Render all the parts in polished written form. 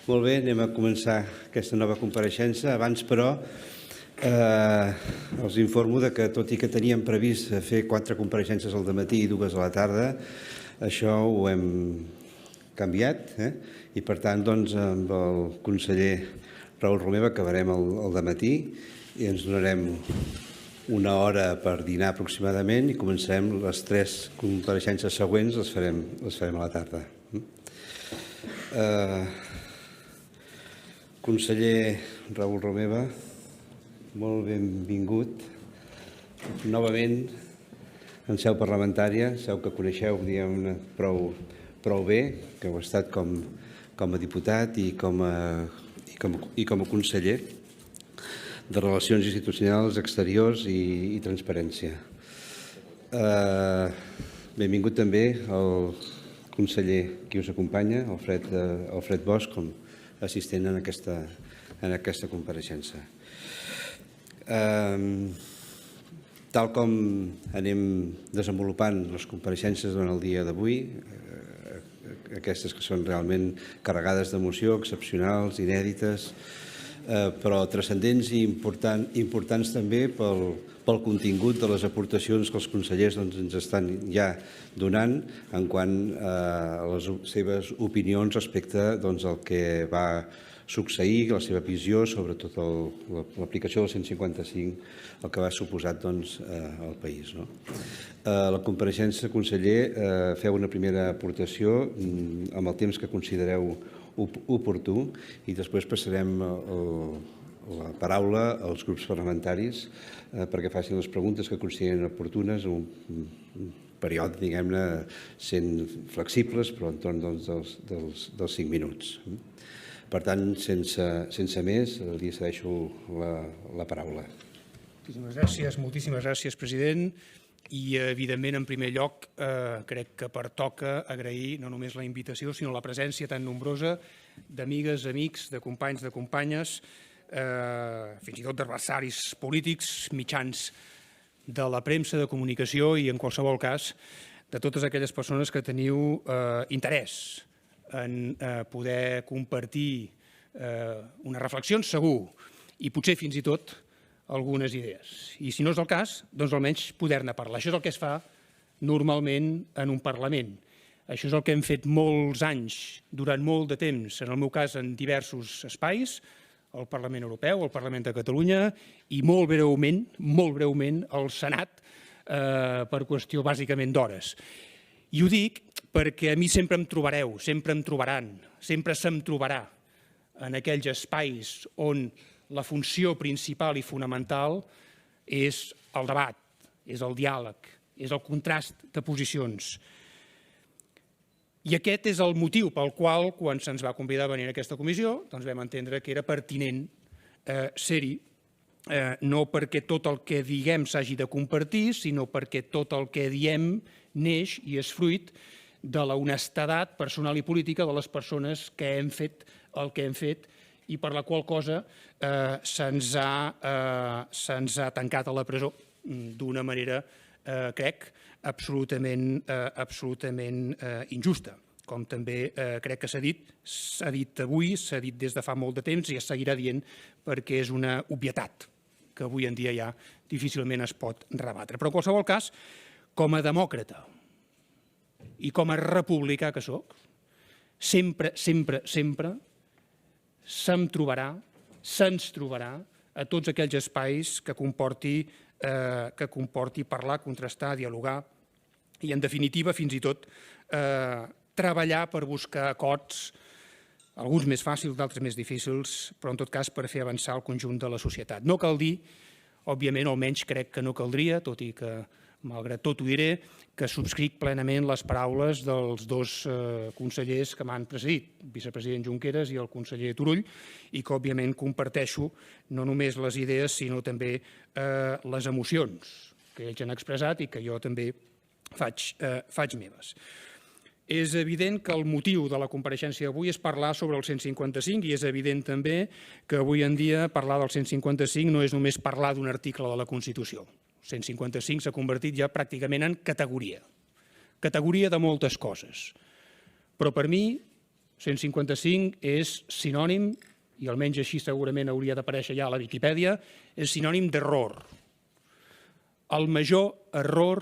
Molt bé, anem a començar aquesta nova compareixença. Abans, però, els informo que, tot i que teníem previst fer 4 compareixences al dematí i 2 a la tarda, això ho hem canviat i, per tant, amb el conseller Raül Romeva acabarem el dematí i ens donarem una hora per dinar aproximadament i començarem les 3 compareixences següents, les farem a la tarda. Conseller Raül Romeva, molt benvingut novament en seu parlamentària, seu que coneixeu prou bé, que heu estat com a diputat i com a conseller de Relacions Institucionals, Exteriors i Transparència. Benvingut també el conseller que us acompanya, Alfred Bosch, com a assistent en aquesta compareixença. Tal com anem desenvolupant les compareixences durant el dia d'avui, aquestes que són realment carregades d'emoció, excepcionals, inèdites, però transcendents i importants també pel contingut de les aportacions que els consellers ens estan ja donant en quant a les seves opinions respecte al que va succeir, la seva visió sobre tot l'aplicació del 155, el que va suposat al país. A la compareixença, conseller, feu una primera aportació amb el temps que considereu oportú i després passarem la paraula als grups parlamentaris perquè facin les preguntes que consideren oportunes en un període, diguem-ne, sent flexibles, però entorn dels 5 minuts. Per tant, sense més, li cedeixo la paraula. Moltíssimes gràcies, president. I, evidentment, en primer lloc, crec que pertoca agrair no només la invitació, sinó la presència tan nombrosa d'amigues, amics, de companys, de companyes, fins i tot d'adversaris polítics, mitjans de la premsa de comunicació i, en qualsevol cas, de totes aquelles persones que teniu interès en poder compartir unes reflexions, segur, i potser fins i tot algunes idees. I si no és el cas, doncs almenys poder-ne parlar. Això és el que es fa normalment en un Parlament. Això és el que hem fet molts anys, durant molt de temps, en el meu cas en diversos espais, el Parlament Europeu, el Parlament de Catalunya i molt breument al Senat per qüestió bàsicament d'hores. I ho dic perquè a mi sempre em trobareu, sempre em trobaran, sempre se'm trobarà en aquells espais on la funció principal i fonamental és el debat, és el diàleg, és el contrast de posicions. I aquest és el motiu pel qual, quan se'ns va convidar a venir a aquesta comissió, doncs vam entendre que era pertinent ser-hi, no perquè tot el que diguem s'hagi de compartir, sinó perquè tot el que diem neix i és fruit de la honestedat personal i política de les persones que hem fet el que hem fet i per la qual cosa se'ns ha tancat a la presó d'una manera, crec, absolutament injusta. Com també crec que s'ha dit avui, s'ha dit des de fa molt de temps i es seguirà dient perquè és una obvietat que avui en dia ja difícilment es pot rebatre. Però en qualsevol cas, com a demòcrata i com a republicà que soc, sempre se'ns trobarà a tots aquells espais que comporti parlar, contrastar, dialogar i, en definitiva, fins i tot treballar per buscar acords, alguns més fàcils, d'altres més difícils, però en tot cas per fer avançar el conjunt de la societat. No cal dir, òbviament, almenys crec que no caldria, tot i que malgrat tot ho diré, que subscric plenament les paraules dels 2 consellers que m'han precedit, el vicepresident Junqueras i el conseller Turull, i que, òbviament, comparteixo no només les idees, sinó també les emocions que ells han expressat i que jo també faig meves. És evident que el motiu de la compareixença d'avui és parlar sobre el 155 i és evident també que avui en dia parlar del 155 no és només parlar d'un article de la Constitució. El 155 s'ha convertit ja pràcticament en categoria de moltes coses. Però per mi 155 és sinònim, i almenys així segurament hauria d'aparèixer ja a la Viquipèdia, és sinònim d'error. El major error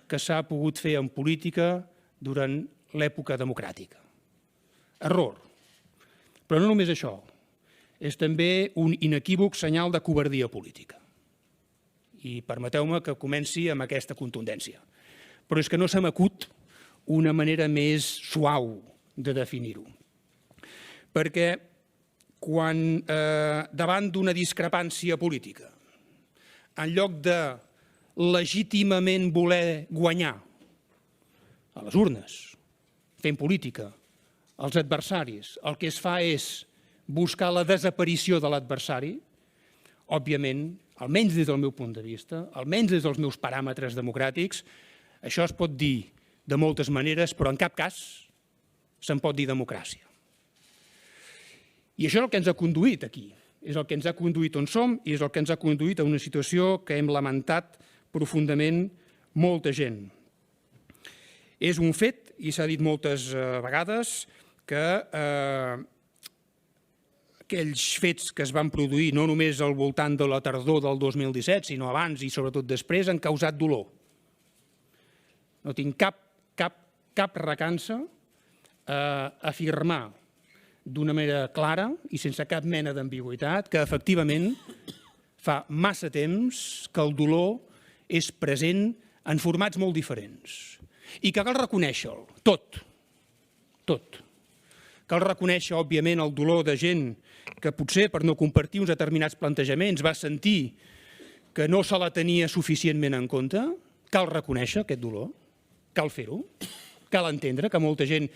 que s'ha pogut fer en política durant l'època democràtica. Error. Però no només això, és també un inequívoc senyal de covardia política. I permeteu-me que comenci amb aquesta contundència. Però és que no se m'acut una manera més suau de definir-ho. Perquè quan davant d'una discrepància política, en lloc de legítimament voler guanyar a les urnes, fent política, els adversaris, el que es fa és buscar la desaparició de l'adversari, òbviament, almenys des del meu punt de vista, almenys des dels meus paràmetres democràtics, això es pot dir de moltes maneres, però en cap cas se'n pot dir democràcia. I això és el que ens ha conduït aquí, és el que ens ha conduït on som i és el que ens ha conduït a una situació que hem lamentat profundament molta gent. És un fet, i s'ha dit moltes vegades, que aquells fets que es van produir no només al voltant de la tardor del 2017, sinó abans i sobretot després, han causat dolor. No tinc cap recança a afirmar d'una manera clara i sense cap mena d'ambigüitat que efectivament fa massa temps que el dolor és present en formats molt diferents i que cal reconèixer-lo, tot. Cal reconèixer, òbviament, el dolor de gent que potser per no compartir uns determinats plantejaments va sentir que no se la tenia suficientment en compte. Cal reconèixer aquest dolor, cal fer-ho, cal entendre que molta gent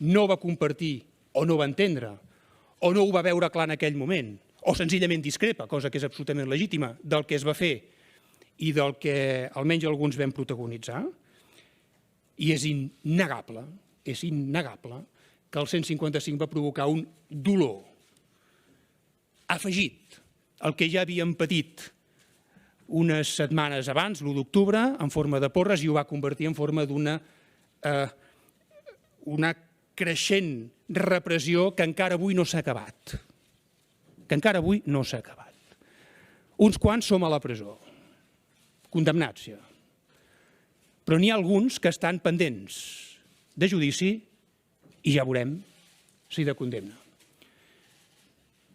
no va compartir o no va entendre, o no ho va veure clar en aquell moment, o senzillament discrepa, cosa que és absolutament legítima, del que es va fer i del que almenys alguns vam protagonitzar, i és innegable que el 155 va provocar un dolor afegit al que ja havíem patit unes setmanes abans, l'1 d'octubre, en forma de porres, i ho va convertir en forma d'una creixent repressió que encara avui no s'ha acabat. Uns quants som a la presó, condemnats ja. Però n'hi ha alguns que estan pendents de judici i ja veurem si de condemna.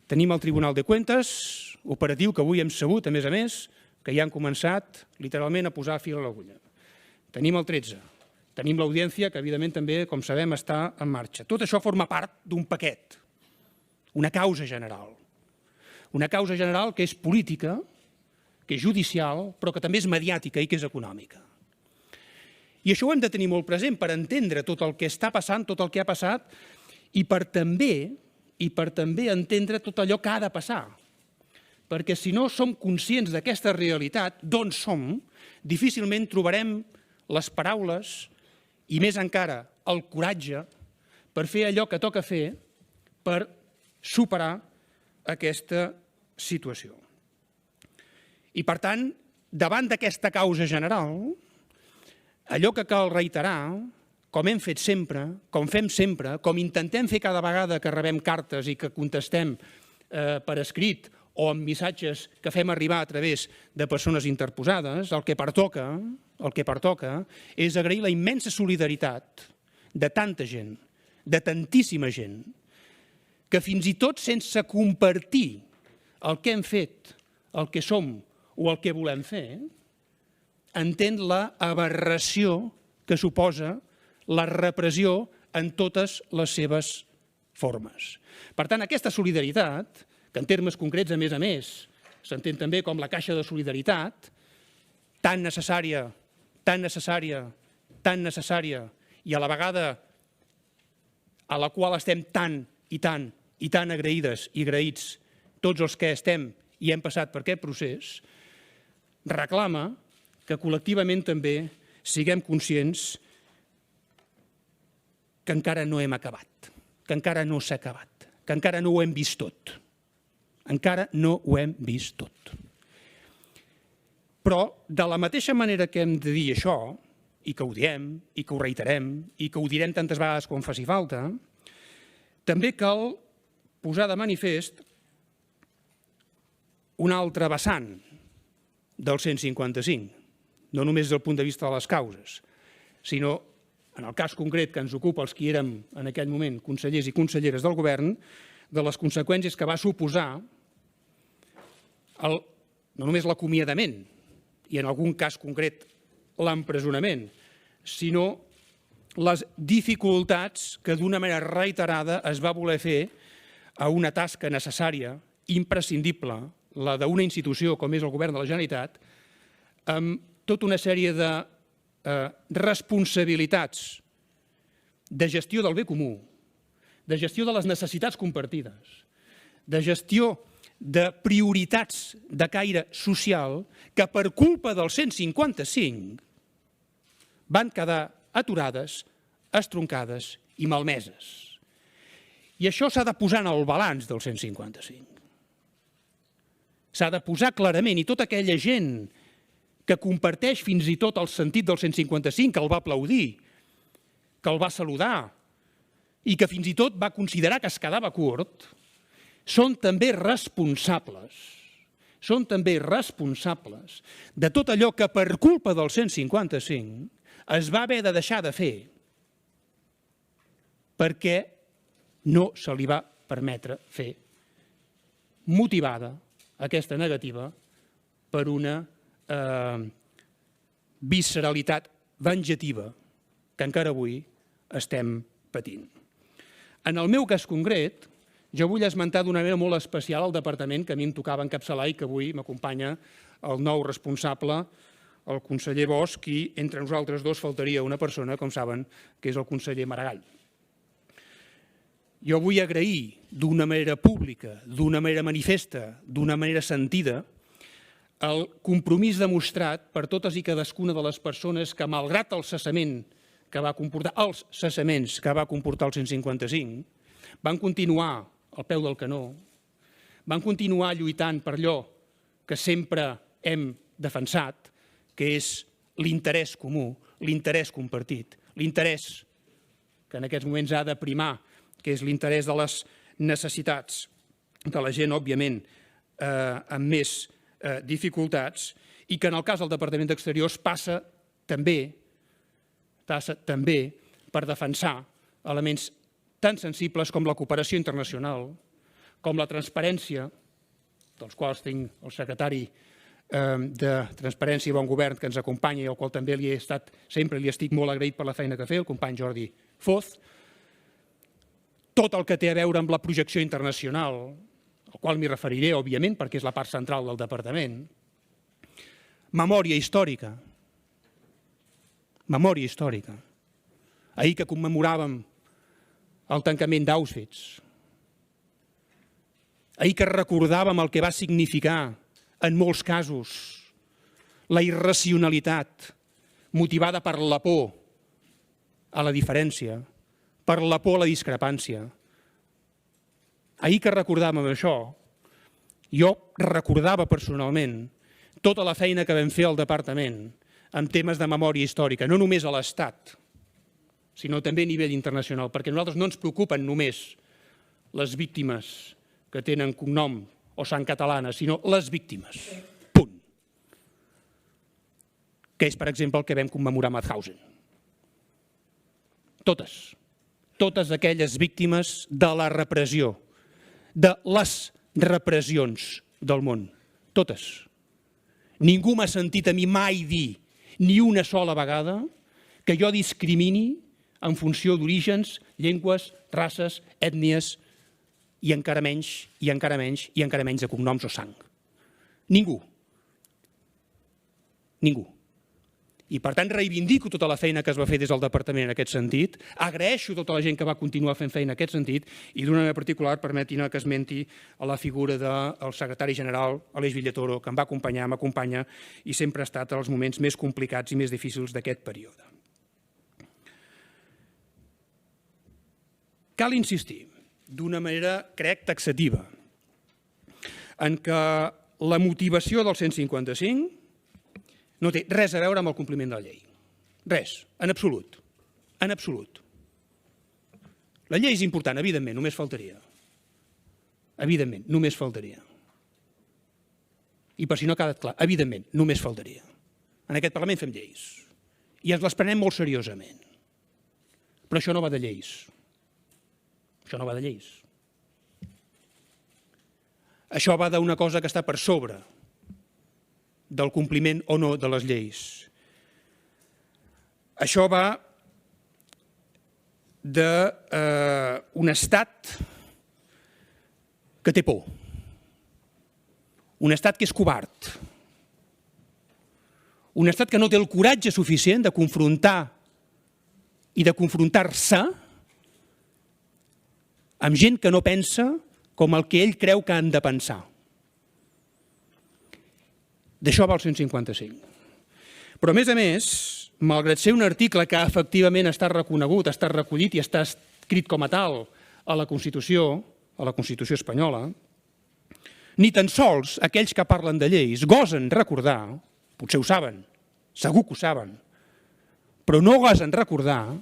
Tenim el Tribunal de Cuentas, operatiu que avui hem sabut, a més, que ja han començat literalment a posar fil a l'agulla. Tenim el 13, tenim l'audiència que evidentment també, com sabem, està en marxa. Tot això forma part d'un paquet, una causa general. Una causa general que és política, que és judicial, però que també és mediàtica i que és econòmica. I això ho hem de tenir molt present per entendre tot el que està passant, tot el que ha passat, i per també entendre tot allò que ha de passar. Perquè si no som conscients d'aquesta realitat, d'on som, difícilment trobarem les paraules i més encara el coratge per fer allò que toca fer per superar aquesta situació. I per tant, davant d'aquesta causa general, allò que cal reiterar, com hem fet sempre, com fem sempre, com intentem fer cada vegada que rebem cartes i que contestem per escrit o amb missatges que fem arribar a través de persones interposades, el que pertoca és agrair la immensa solidaritat de tanta gent, de tantíssima gent, que fins i tot sense compartir el que hem fet, el que som o el que volem fer, entén la aberració que suposa la repressió en totes les seves formes. Per tant, aquesta solidaritat, que en termes concrets, a més, s'entén també com la caixa de solidaritat, tan necessària, i a la vegada a la qual estem tan agraïdes i agraïts tots els que estem i hem passat per aquest procés, reclama que col·lectivament també siguem conscients que encara no hem acabat, que encara no s'ha acabat, que encara no ho hem vist tot. Encara no ho hem vist tot. Però, de la mateixa manera que hem de dir això, i que ho diem, i que ho reiterem, i que ho direm tantes vegades com faci falta, També cal posar de manifest un altre vessant del 155, no només des del punt de vista de les causes, sinó, en el cas concret que ens ocupa els que érem en aquell moment consellers i conselleres del govern, de les conseqüències que va suposar no només l'acomiadament i en algun cas concret l'empresonament, sinó les dificultats que d'una manera reiterada es va voler fer a una tasca necessària, imprescindible, la d'una institució com és el Govern de la Generalitat, amb tota una sèrie de responsabilitats de gestió del bé comú, de gestió de les necessitats compartides, de gestió de prioritats de caire social que per culpa del 155 van quedar aturades, estroncades i malmeses. I això s'ha de posar en el balanç del 155. S'ha de posar clarament, i tota aquella gent que comparteix fins i tot el sentit del 155, que el va aplaudir, que el va saludar i que fins i tot va considerar que es quedava curt, són també responsables de tot allò que per culpa del 155 es va haver de deixar de fer perquè no se li va permetre fer, motivada aquesta negativa per una visceralitat venjativa que encara avui estem patint. En el meu cas concret, jo vull esmentar d'una manera molt especial el departament que a mi em tocava encapçalar i que avui m'acompanya el nou responsable, el conseller Bosch, i entre nosaltres dos faltaria una persona, com saben, que és el conseller Maragall. Jo vull agrair d'una manera pública, d'una manera manifesta, d'una manera sentida, el compromís demostrat per totes i cadascuna de les persones que, malgrat el cessament que va comportar, els cessaments que va comportar el 155, van continuar al peu del canó, van continuar lluitant per allò que sempre hem defensat, que és l'interès comú, l'interès compartit, l'interès que en aquests moments ha de primar, que és l'interès de les necessitats de la gent, òbviament, amb més dificultats, i que en el cas del Departament d'Exteriors passa també per defensar elements tan sensibles com la cooperació internacional, com la transparència, dels quals tinc el secretari de Transparència i Bon Govern que ens acompanya i al qual també sempre li estic molt agraït per la feina que fa, el company Jordi Foz, tot el que té a veure amb la projecció internacional, al qual m'hi referiré, òbviament, perquè és la part central del departament, memòria històrica. Memòria històrica. Ahir que commemoràvem el tancament d'Auschwitz, ahir que recordàvem el que va significar, en molts casos, la irracionalitat motivada per la por a la diferència, per la por a la discrepància. Ahir que recordàvem això, jo recordava personalment tota la feina que vam fer al departament en temes de memòria històrica, no només a l'Estat, sinó també a nivell internacional, perquè a nosaltres no ens preocupen només les víctimes que tenen cognom o sang catalana, sinó les víctimes. Punt. Que és, per exemple, el que vam commemorar a Mauthausen. Totes aquelles víctimes de la repressió, de les repressions del món. Totes. Ningú m'ha sentit a mi mai dir, ni una sola vegada, que jo discrimini en funció d'orígens, llengües, races, ètnies, i encara menys de cognoms o sang. Ningú. Ningú. I per tant reivindico tota la feina que es va fer des del departament en aquest sentit, agraeixo tota la gent que va continuar fent feina en aquest sentit i d'una manera particular permetin que esmenti a la figura del secretari general, Aleix Villatoro, que em va acompanyar, m'acompanya i sempre ha estat als moments més complicats i més difícils d'aquest període. Cal insistir d'una manera, crec, taxativa, en què la motivació del 155 no té res a veure amb el compliment de la llei. Res, en absolut. En absolut. La llei és important, evidentment, només faltaria. Evidentment, només faltaria. I per si no ha quedat clar, evidentment, només faltaria. En aquest Parlament fem lleis i ens les prenem molt seriosament. Però això no va de lleis. Això no va de lleis. Això va d'una cosa que està per sobre del compliment o no de les lleis. Això va d'un estat que té por, un estat que és covard, un estat que no té el coratge suficient de confrontar i de confrontar-se amb gent que no pensa com el que ell creu que han de pensar. D'això va el 155. Però, a més, malgrat ser un article que efectivament està reconegut, està recollit i està escrit com a tal a la Constitució espanyola, ni tan sols aquells que parlen de lleis gosen recordar, potser ho saben, segur que ho saben, però no gosen recordar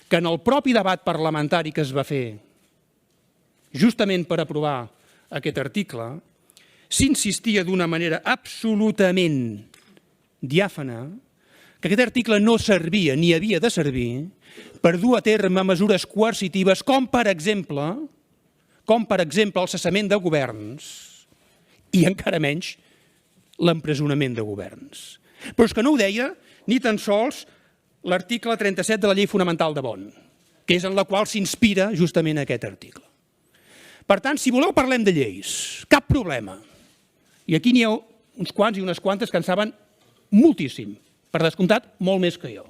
que en el propi debat parlamentari que es va fer justament per aprovar aquest article, s'insistia d'una manera absolutament diàfana que aquest article no servia ni havia de servir per dur a terme mesures coercitives com, per exemple, el cessament de governs i encara menys l'empresonament de governs. Però és que no ho deia ni tan sols l'article 37 de la Llei Fonamental de Bonn, que és en la qual s'inspira justament aquest article. Per tant, si voleu parlem de lleis, cap problema. I aquí n'hi ha uns quants i unes quantes que en saben moltíssim, per descomptat, molt més que jo.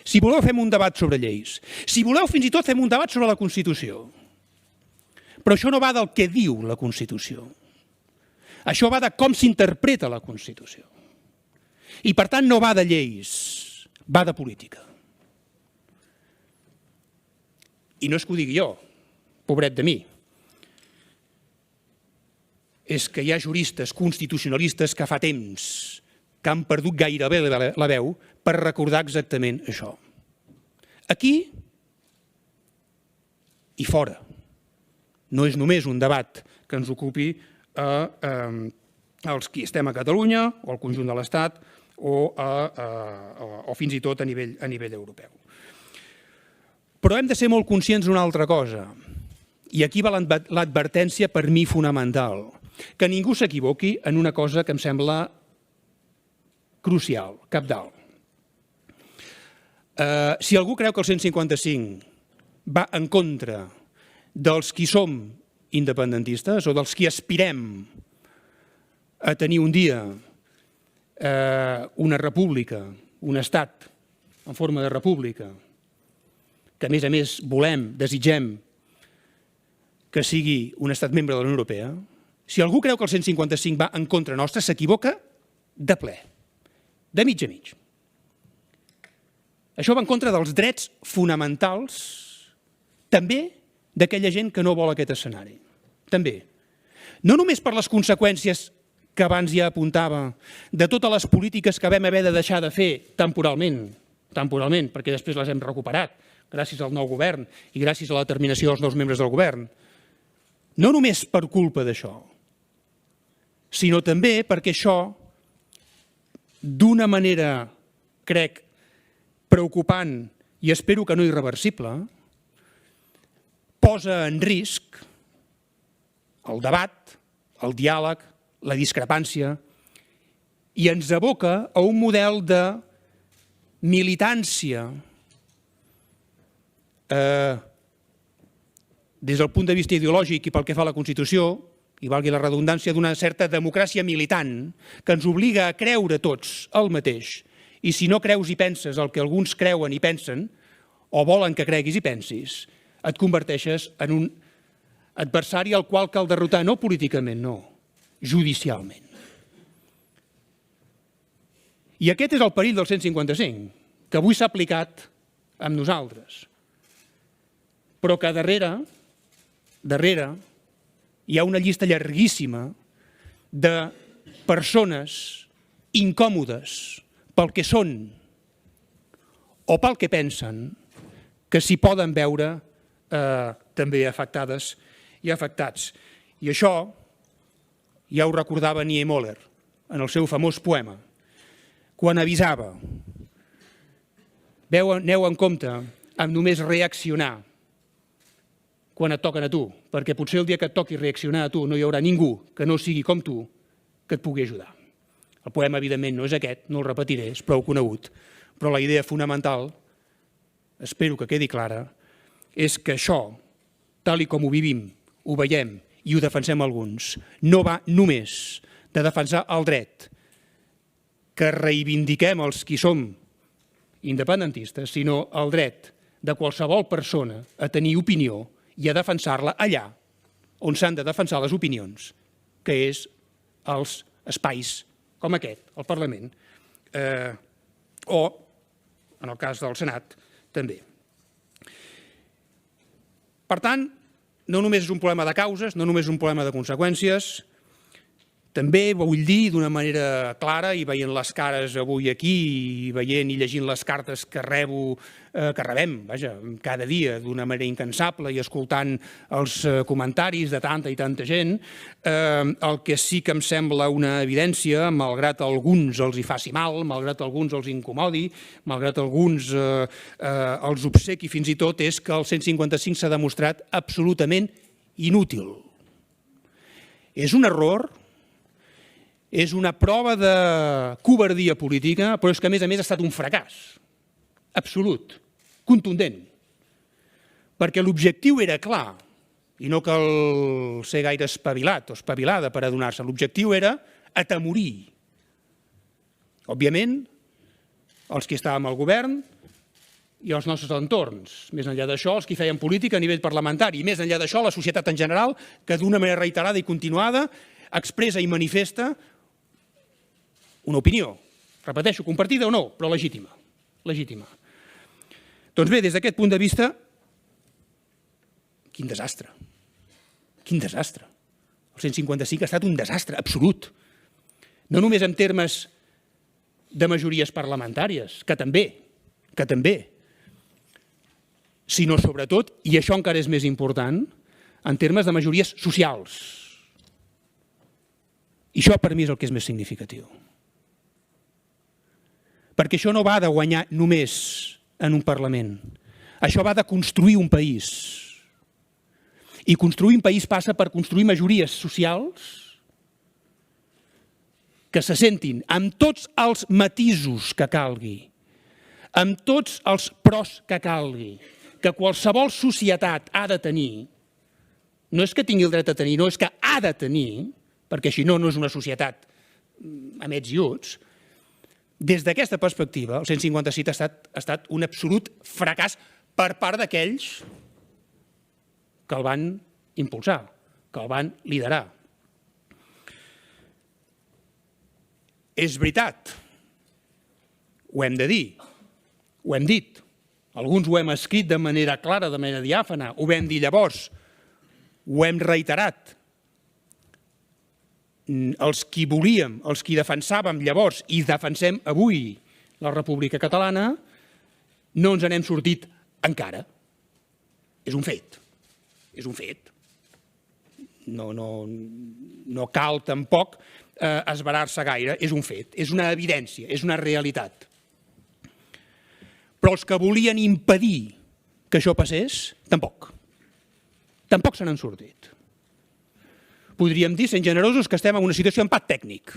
Si voleu fem un debat sobre lleis. Si voleu fins i tot fem un debat sobre la Constitució. Però això no va del que diu la Constitució. Això va de com s'interpreta la Constitució. I per tant no va de lleis, va de política. I no és que ho digui jo, pobret de mi. És que hi ha juristes constitucionalistes que fa temps que han perdut gairebé la veu per recordar exactament això. Aquí i fora. No és només un debat que ens ocupi els qui estem a Catalunya o al conjunt de l'Estat o fins i tot a nivell europeu. Però hem de ser molt conscients d'una altra cosa, i aquí va l'advertència per mi fonamental, que ningú s'equivoqui en una cosa que em sembla crucial, cabdal. Si algú creu que el 155 va en contra dels qui som independentistes o dels qui aspirem a tenir un dia una república, un estat en forma de república, que a més volem, desitgem que sigui un estat membre de la Unió Europea, si algú creu que el 155 va en contra nostra, s'equivoca de ple, de mig a mig. Això va en contra dels drets fonamentals, també d'aquella gent que no vol aquest escenari. També. No només per les conseqüències que abans ja apuntava, de totes les polítiques que vam haver de deixar de fer temporalment, perquè després les hem recuperat, gràcies al nou govern i gràcies a la determinació dels nous membres del govern. No només per culpa d'això, sinó també perquè això, d'una manera, crec, preocupant i espero que no irreversible, posa en risc el debat, el diàleg, la discrepància i ens aboca a un model de militància des del punt de vista ideològic i pel que fa a la Constitució, i valgui la redundància, d'una certa democràcia militant que ens obliga a creure tots el mateix. I si no creus i penses el que alguns creuen i pensen, o volen que creguis i pensis, et converteixes en un adversari al qual cal derrotar, no políticament, no, judicialment. I aquest és el perill del 155, que avui s'ha aplicat amb nosaltres, però que darrere hi ha una llista llarguíssima de persones incòmodes pel que són o pel que pensen, que s'hi poden veure també afectades i afectats. I això ja ho recordava Niemöller en el seu famós poema, quan avisava: aneu en compte amb només reaccionar quan et toquen a tu, perquè potser el dia que et toqui reaccionar a tu no hi haurà ningú que no sigui com tu que et pugui ajudar. El poema, evidentment, no és aquest, no el repetiré, és prou conegut, però la idea fonamental, espero que quedi clara, és que això, tal i com ho vivim, ho veiem i ho defensem alguns, no va només de defensar el dret que reivindiquem els qui som independentistes, sinó el dret de qualsevol persona a tenir opinió i a defensar-la allà on s'han de defensar les opinions, que és els espais com aquest, el Parlament, o, en el cas del Senat, també. Per tant, no només és un problema de causes, no només és un problema de conseqüències, també vull dir d'una manera clara, i veient les cares avui aquí, i veient i llegint les cartes que rebem cada dia d'una manera incansable i escoltant els comentaris de tanta i tanta gent, el que sí que em sembla una evidència, malgrat a alguns els hi faci mal, malgrat a alguns els incomodi, malgrat a alguns els obsequi fins i tot, és que el 155 s'ha demostrat absolutament inútil. És un error, és una prova de covardia política, però és que a més ha estat un fracàs absolut, contundent, perquè l'objectiu era clar, i no cal ser gaire espavilat o espavilada per adonar-se, l'objectiu era atemorir, òbviament, els que estàvem al govern i els nostres entorns. Més enllà d'això, els que feien política a nivell parlamentari, i més enllà d'això, la societat en general, que d'una manera reiterada i continuada expressa i manifesta una opinió, repeteixo, compartida o no, però legítima. Doncs bé, des d'aquest punt de vista, quin desastre. Quin desastre. El 155 ha estat un desastre absolut. No només en termes de majories parlamentàries, que també, sinó sobretot, i això encara és més important, en termes de majories socials. I això per mi és el que és més significatiu. Perquè això no va de guanyar només en un Parlament. Això va de construir un país. I construir un país passa per construir majories socials que se sentin amb tots els matisos que calgui, amb tots els pros que calgui, que qualsevol societat ha de tenir, no és que tingui el dret a tenir, no és que ha de tenir, perquè així no és una societat amb ets i uts. Des d'aquesta perspectiva, el 155 ha estat un absolut fracàs per part d'aquells que el van impulsar, que el van liderar. És veritat, ho hem de dir, ho hem dit, alguns ho hem escrit de manera clara, de manera diàfana, ho vam dir llavors, ho hem reiterat. Els qui volíem, els qui defensàvem llavors i defensem avui la República Catalana, no ens n'hem sortit encara. És un fet. No cal tampoc esverar-se gaire, és un fet, és una evidència, és una realitat. Però els que volien impedir que això passés, tampoc se n'han sortit. Podríem dir, sent generosos, que estem en una situació d'empat tècnic.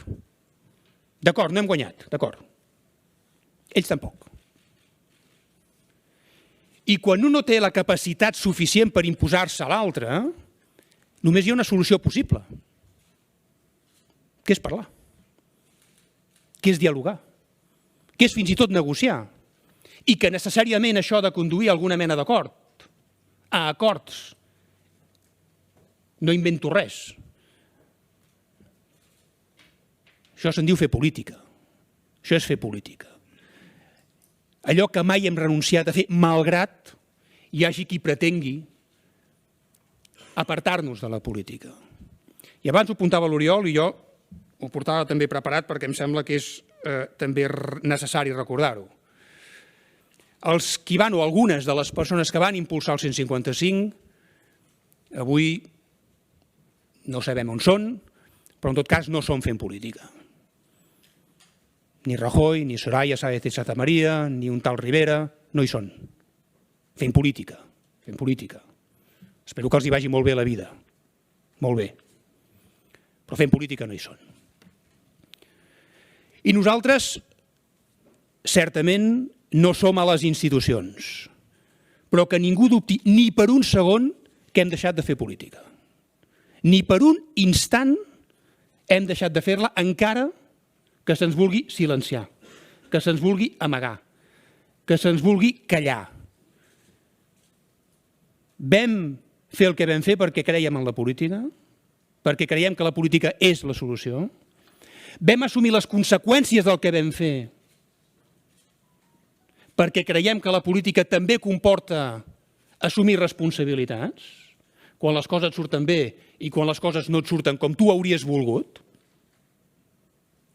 D'acord, no hem guanyat, d'acord. Ells tampoc. I quan un no té la capacitat suficient per imposar-se a l'altre, només hi ha una solució possible, que és parlar, que és dialogar, que és fins i tot negociar, i que necessàriament això ha de conduir a alguna mena d'acord, a acords. No invento res. Això se'n diu fer política. Això és fer política. Allò que mai hem renunciat a fer, malgrat hi hagi qui pretengui apartar-nos de la política. I abans ho apuntava l'Oriol i jo ho portava també preparat perquè em sembla que és també necessari recordar-ho. Els qui van, o algunes de les persones que van impulsar el 155, avui no sabem on són, però en tot cas no són fent política. Ni Rajoy, ni Soraya Sáenz de Santamaría, ni un tal Rivera, no hi són. Fent política, fent política. Espero que els hi vagi molt bé la vida, molt bé. Però fent política no hi són. I nosaltres, certament, no som a les institucions, però que ningú dubti ni per un segon que hem deixat de fer política. Ni per un instant hem deixat de fer-la, encara que se'ns vulgui silenciar, que se'ns vulgui amagar, que se'ns vulgui callar. Vam fer el que vam fer perquè creiem en la política, perquè creiem que la política és la solució. Vam assumir les conseqüències del que vam fer perquè creiem que la política també comporta assumir responsabilitats, quan les coses et surten bé i quan les coses no et surten com tu hauries volgut.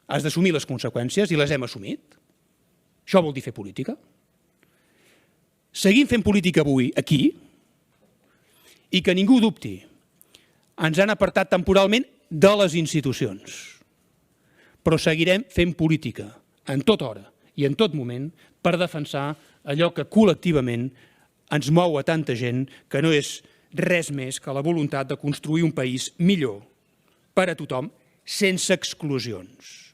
Has d'assumir les conseqüències i les hem assumit. Això vol dir fer política. Seguim fent política avui aquí i que ningú dubti, ens han apartat temporalment de les institucions, però seguirem fent política en tota hora i en tot moment per defensar allò que col·lectivament ens mou a tanta gent, que no és res més que la voluntat de construir un país millor per a tothom, sense exclusions.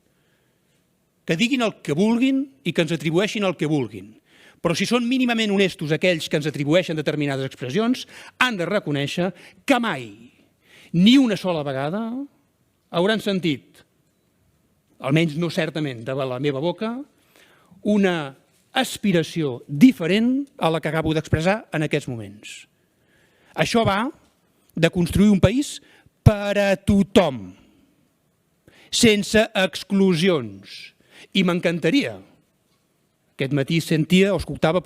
Que diguin el que vulguin i que ens atribueixin el que vulguin. Però si són mínimament honestos aquells que ens atribueixen determinades expressions, han de reconèixer que mai, ni una sola vegada, hauran sentit, almenys no certament de la meva boca, una aspiració diferent a la que acabo d'expressar en aquests moments. Això va de construir un país per a tothom, sense exclusions. I m'encantaria. Aquest matí escoltava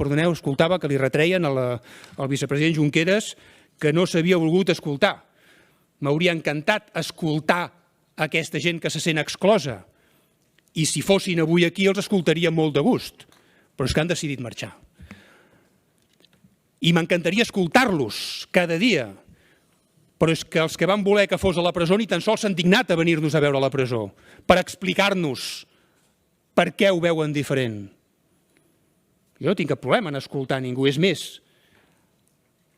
que li retreien al vicepresident Junqueras que no s'havia volgut escoltar. M'hauria encantat escoltar aquesta gent que se sent exclosa. I si fossin avui aquí els escoltaria molt de gust, però és que han decidit marxar. I m'encantaria escoltar-los cada dia, però és que els que van voler que fos a la presó ni tan sols s'han dignat a venir-nos a veure a la presó per explicar-nos per què ho veuen diferent. Jo no tinc cap problema en escoltar ningú, és més,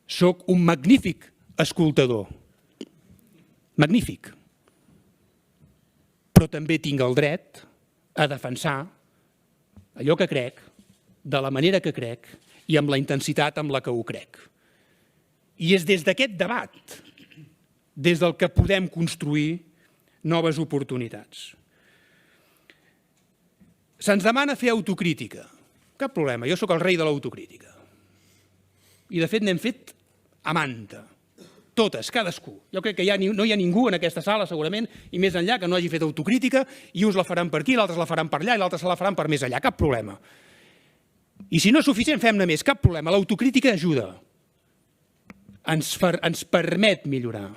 soc un magnífic escoltador, magnífic, però també tinc el dret a defensar allò que crec, de la manera que crec i amb la intensitat amb la que ho crec. I és des d'aquest debat, des del que podem construir noves oportunitats. Se'ns demana fer autocrítica. Cap problema, jo sóc el rei de l'autocrítica. I de fet n'hem fet a manta. Totes, cadascú. Jo crec que no hi ha ningú en aquesta sala, segurament, i més enllà, que no hagi fet autocrítica, i uns la faran per aquí, l'altres la faran per allà, i l'altres se la faran per més allà. Cap problema. I si no és suficient, fem-ne més. Cap problema. L'autocrítica ajuda. Ens permet millorar.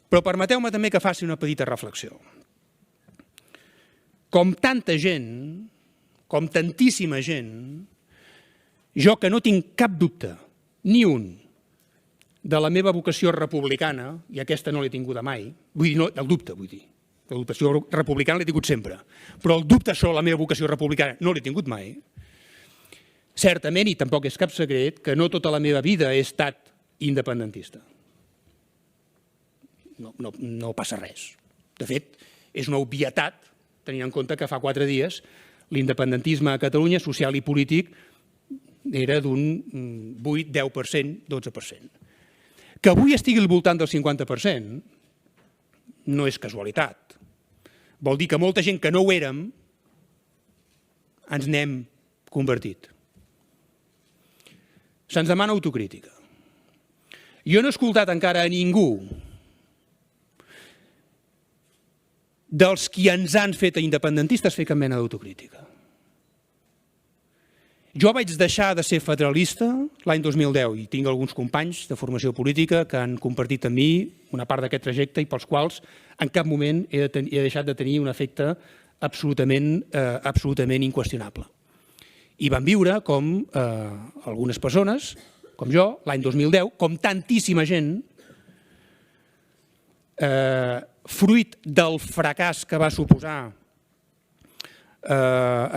Però permeteu-me també que faci una petita reflexió. Com tanta gent, com tantíssima gent, jo que no tinc cap dubte, ni un, de la meva vocació republicana, i aquesta no l'he tinguda mai, vull dir, no, el dubte, vull dir, la vocació republicana l'he tingut sempre, però el dubte sobre la meva vocació republicana no l'he tingut mai, certament, i tampoc és cap secret, que no tota la meva vida he estat independentista. No passa res. De fet, és una obvietat, tenint en compte que fa 4 dies l'independentisme a Catalunya, social i polític, era d'un 8, 10%, 12%. Que avui estigui al voltant del 50% no és casualitat. Vol dir que molta gent que no ho érem ens n'hem convertit. Se'ns demana autocrítica. Jo no he escoltat encara a ningú dels qui ens han fet a independentistes fer cap mena d'autocrítica. Jo vaig deixar de ser federalista l'any 2010 i tinc alguns companys de formació política que han compartit amb mi una part d'aquest trajecte i pels quals en cap moment he deixat de tenir un efecte absolutament inqüestionable. I vam viure com algunes persones, com jo, l'any 2010, com tantíssima gent, fruit del fracàs que va suposar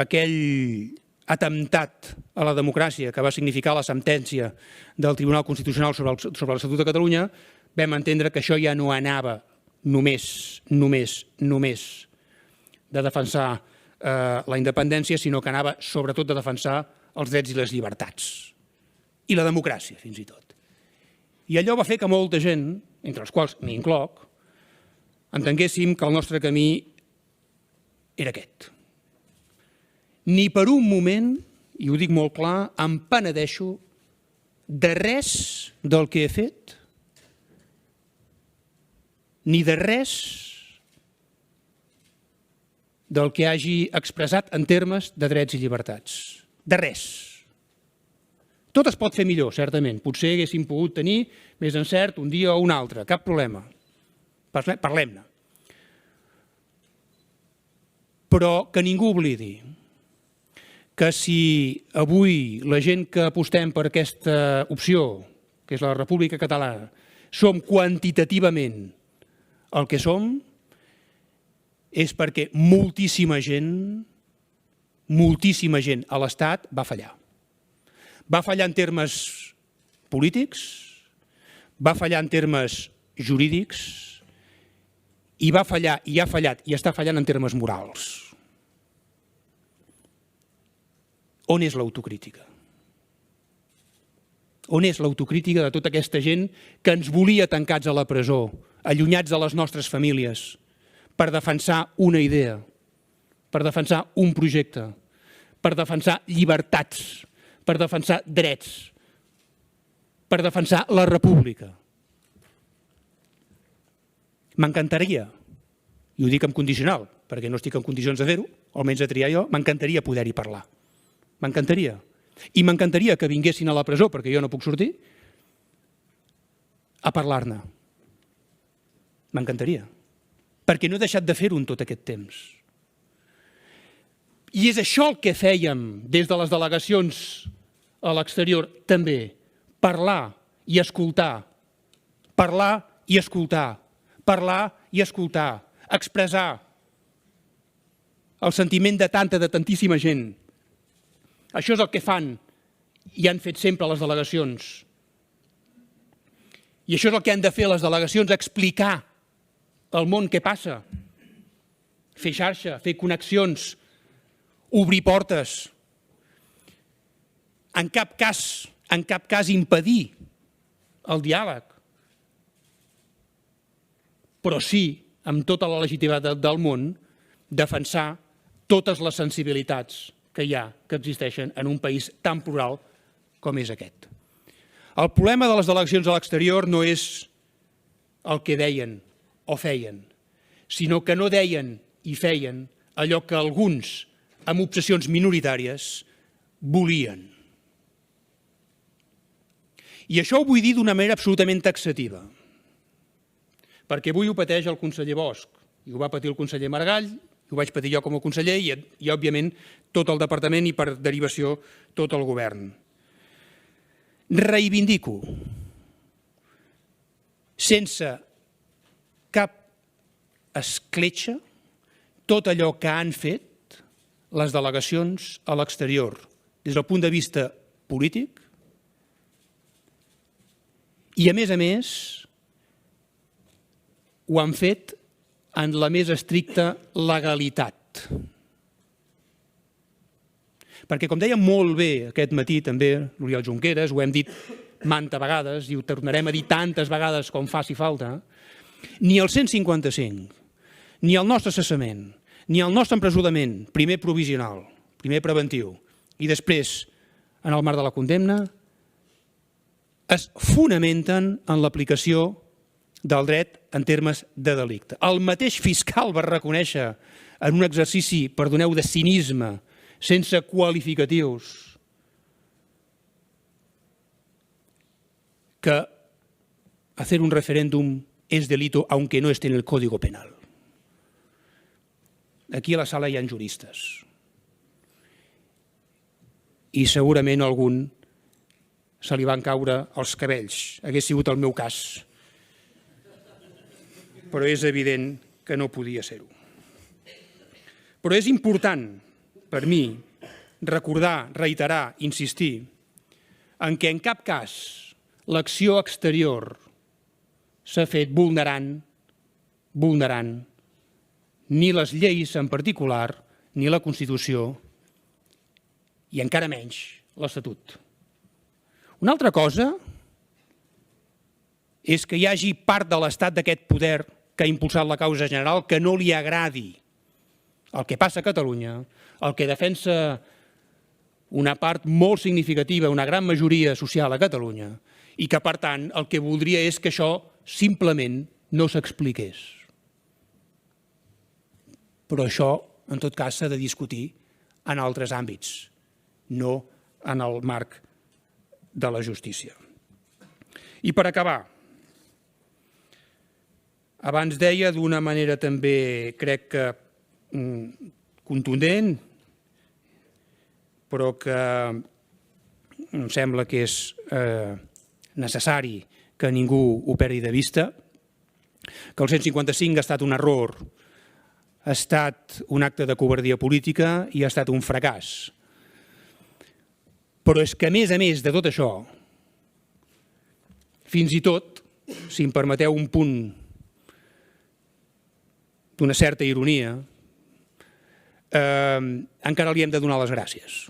aquell atemptat a la democràcia que va significar la sentència del Tribunal Constitucional sobre l'Estatut de Catalunya, vam entendre que això ja no anava només de defensar la independència, sinó que anava sobretot de defensar els drets i les llibertats. I la democràcia, fins i tot. I allò va fer que molta gent, entre els quals m'incloc, entenguéssim que el nostre camí era aquest. Ni per un moment, i ho dic molt clar, em penedeixo de res del que he fet, ni de res del que hagi expressat en termes de drets i llibertats. De res. Tot es pot fer millor, certament. Potser haguéssim pogut tenir més encert un dia o un altre, cap problema. Parlem-ne. Però que ningú oblidi que si avui la gent que apostem per aquesta opció, que és la República Catalana, som quantitativament el que som, és perquè moltíssima gent a l'Estat va fallar. Va fallar en termes polítics, va fallar en termes jurídics i va fallar, i ha fallat, i està fallant en termes morals. On és l'autocrítica? On és l'autocrítica de tota aquesta gent que ens volia tancats a la presó, allunyats de les nostres famílies, per defensar una idea, per defensar un projecte, per defensar llibertats, per defensar drets, per defensar la república? M'encantaria, i ho dic en condicional, perquè no estic en condicions de fer-ho, almenys de triar jo, m'encantaria poder-hi parlar. M'encantaria. I m'encantaria que vinguessin a la presó, perquè jo no puc sortir, a parlar-ne. M'encantaria. Perquè no he deixat de fer-ho en tot aquest temps. I és això el que fèiem des de les delegacions a l'exterior també, parlar i escoltar, parlar i escoltar, parlar i escoltar, expressar el sentiment de tantíssima gent. Això és el que fan i han fet sempre les delegacions. I això és el que han de fer les delegacions, explicar al món què passa, fer xarxa, fer connexions, obrir portes. En cap cas impedir el diàleg, però sí, amb tota la legitimitat del món, defensar totes les sensibilitats que hi ha, que existeixen en un país tan plural com és aquest. El problema de les delegacions a l'exterior no és el que deien o feien, sinó que no deien i feien allò que alguns, amb obsessions minoritàries, volien. I això ho vull dir d'una manera absolutament taxativa, perquè avui ho pateix el conseller Bosch, i ho va patir el conseller Maragall, ho vaig patir jo com a conseller i òbviament, tot el departament i per derivació tot el govern. Reivindico, sense cap escletxa, tot allò que han fet les delegacions a l'exterior, des del punt de vista polític, i a més, ho han fet en la més estricta legalitat. Perquè, com deia molt bé aquest matí també l'Oriol Junqueras, ho hem dit manta vegades i ho tornarem a dir tantes vegades com faci falta, ni el 155, ni el nostre cessament, ni el nostre empresonament, primer provisional, primer preventiu, i després, en el marc de la condemna, es fonamenten en l'aplicació del dret en termes de delicte. El mateix fiscal va reconèixer en un exercici, perdoneu, de cinisme, sense qualificatius, que hacer un referéndum es delito aunque no esté en el Código Penal. Aquí a la sala hi ha juristes. i segurament a algun se li van caure els cabells. Hagués sigut el meu cas. Però és evident que no podia ser-ho. Però és important per mi recordar, reiterar, insistir en què en cap cas l'acció exterior s'ha fet vulnerant ni les lleis en particular, ni la Constitució, i encara menys l'Estatut. Una altra cosa és que hi hagi part de l'Estat d'aquest poder que ha impulsat la causa general que no li agradi el que passa a Catalunya, el que defensa una part molt significativa, una gran majoria social a Catalunya, i que, per tant, el que voldria és que això simplement no s'expliqués. Però això, en tot cas, s'ha de discutir en altres àmbits, no en el marc de la justícia. I per acabar, abans deia d'una manera també, crec que contundent, però que em sembla que és necessari que ningú ho perdi de vista, que el 155 ha estat un error, ha estat un acte de covardia política i ha estat un fracàs. Però és que, a més de tot això, fins i tot, si em permeteu un punt d'una certa ironia, encara li hem de donar les gràcies.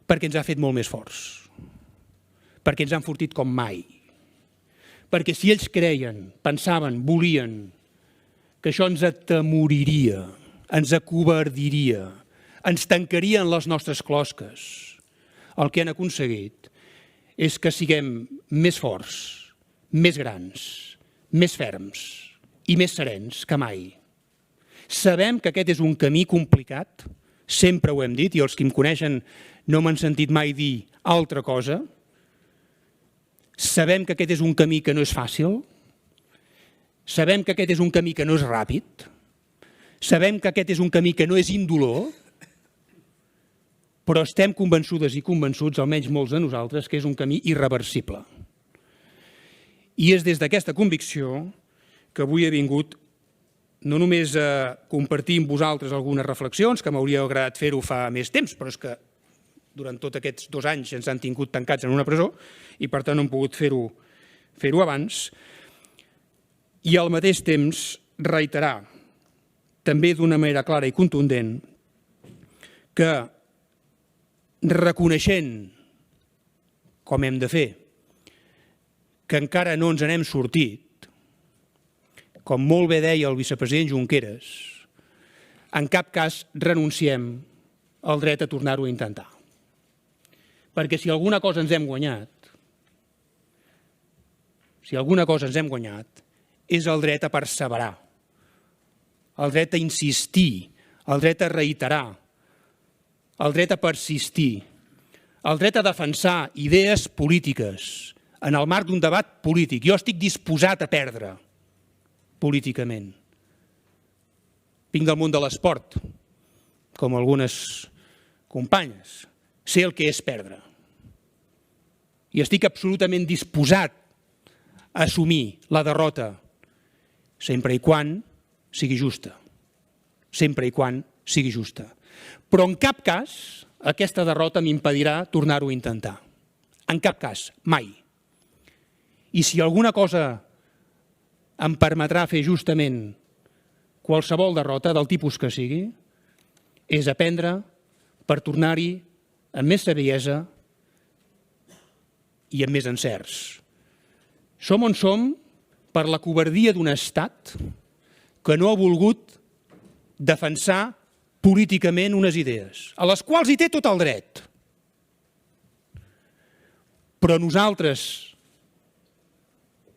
Perquè ens ha fet molt més forts. Perquè ens ha enfortit com mai. Perquè si ells creien, pensaven, volien que això ens atemoriria, ens acovardiria, ens tancarien les nostres closques, el que han aconseguit és que siguem més forts, més grans, més ferms i més serens que mai. Sabem que aquest és un camí complicat, sempre ho hem dit, i els que em coneixen no m'han sentit mai dir altra cosa. Sabem que aquest és un camí que no és fàcil, sabem que aquest és un camí que no és ràpid, sabem que aquest és un camí que no és indolor, però estem convençudes i convençuts, almenys molts de nosaltres, que és un camí irreversible. I és des d'aquesta convicció que avui he vingut no només a compartir amb vosaltres algunes reflexions, que m'hauria agradat fer-ho fa més temps, però és que durant tots aquests 2 anys ens han tingut tancats en una presó i per tant no hem pogut fer-ho abans, i al mateix temps reiterar també d'una manera clara i contundent que reconeixent, com hem de fer, que encara no ens n'hem sortit, com molt bé deia el vicepresident Junqueras, en cap cas renunciem al dret a tornar-ho a intentar. Perquè si alguna cosa ens hem guanyat, és el dret a perseverar, el dret a insistir, el dret a reiterar, el dret a persistir, el dret a defensar idees polítiques en el marc d'un debat polític. Jo estic disposat a perdre políticament. Vinc del món de l'esport, com algunes companyes. Sé el que és perdre. I estic absolutament disposat a assumir la derrota sempre i quan sigui justa. Sempre i quan sigui justa. Però en cap cas aquesta derrota m'impedirà tornar-ho a intentar. En cap cas, mai. I si alguna cosa em permetrà fer justament qualsevol derrota del tipus que sigui, és aprendre per tornar-hi amb més saviesa i amb més encerts. Som on som per la covardia d'un estat que no ha volgut defensar políticament unes idees, a les quals hi té tot el dret. Però nosaltres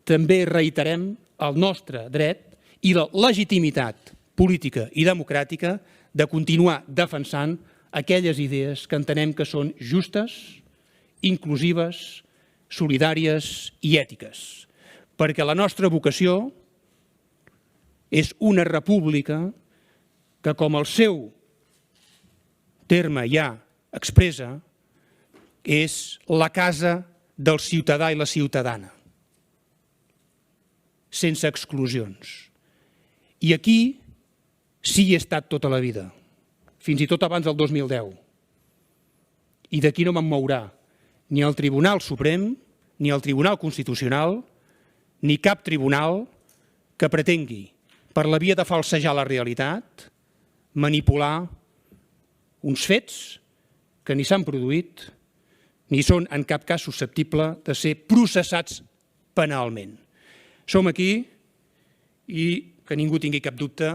també reiterem el nostre dret i la legitimitat política i democràtica de continuar defensant aquelles idees que entenem que són justes, inclusives, solidàries i ètiques. Perquè la nostra vocació és una república que, com el seu terme ja expressa és la casa del ciutadà i la ciutadana, sense exclusions. I aquí sí hi he estat tota la vida, fins i tot abans del 2010. I d'aquí no me'n mourà ni el Tribunal Suprem, ni el Tribunal Constitucional, ni cap tribunal que pretengui, per la via de falsejar la realitat, manipular uns fets que ni s'han produït ni són en cap cas susceptibles de ser processats penalment. Som aquí i, que ningú tingui cap dubte,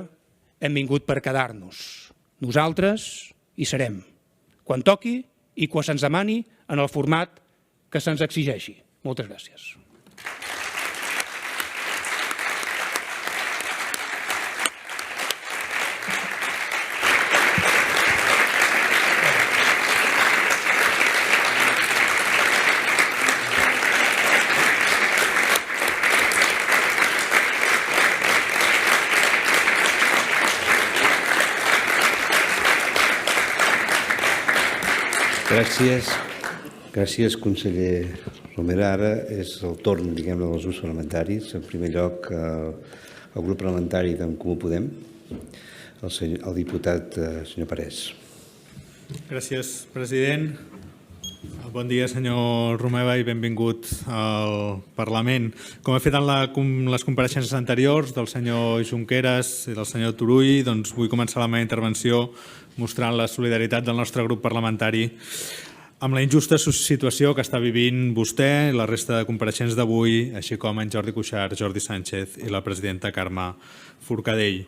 hem vingut per quedar-nos. Nosaltres hi serem, quan toqui i quan se'ns demani en el format que se'ns exigeixi. Moltes gràcies. Gràcies, conseller Romera. Ara és el torn, diguem-ne, dels grups parlamentaris. En primer lloc, el grup parlamentari d'en Comú Podem, el diputat senyor Parés. Gràcies, president. Bon dia, senyor Romeva, i benvingut al Parlament. Com he fet en les compareixences anteriors del senyor Junqueras i del senyor Turull, doncs vull començar la meva intervenció mostrant la solidaritat del nostre grup parlamentari amb la injusta situació que està vivint vostè i la resta de compareixents d'avui, així com en Jordi Cuixart, Jordi Sánchez i la presidenta Carme Forcadell.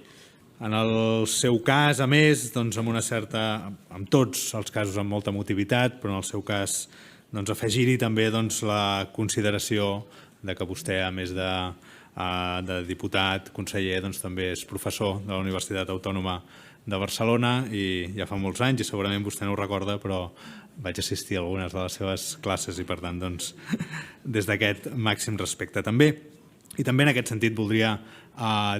En el seu cas, a més, amb tots els casos amb molta emotivitat, però en el seu cas afegir-hi també la consideració que vostè, a més de diputat, conseller, també és professor de la Universitat Autònoma de Barcelona i ja fa molts anys, i segurament vostè no ho recorda, però vaig assistir a algunes de les seves classes i, per tant, des d'aquest màxim respecte també. I també en aquest sentit voldria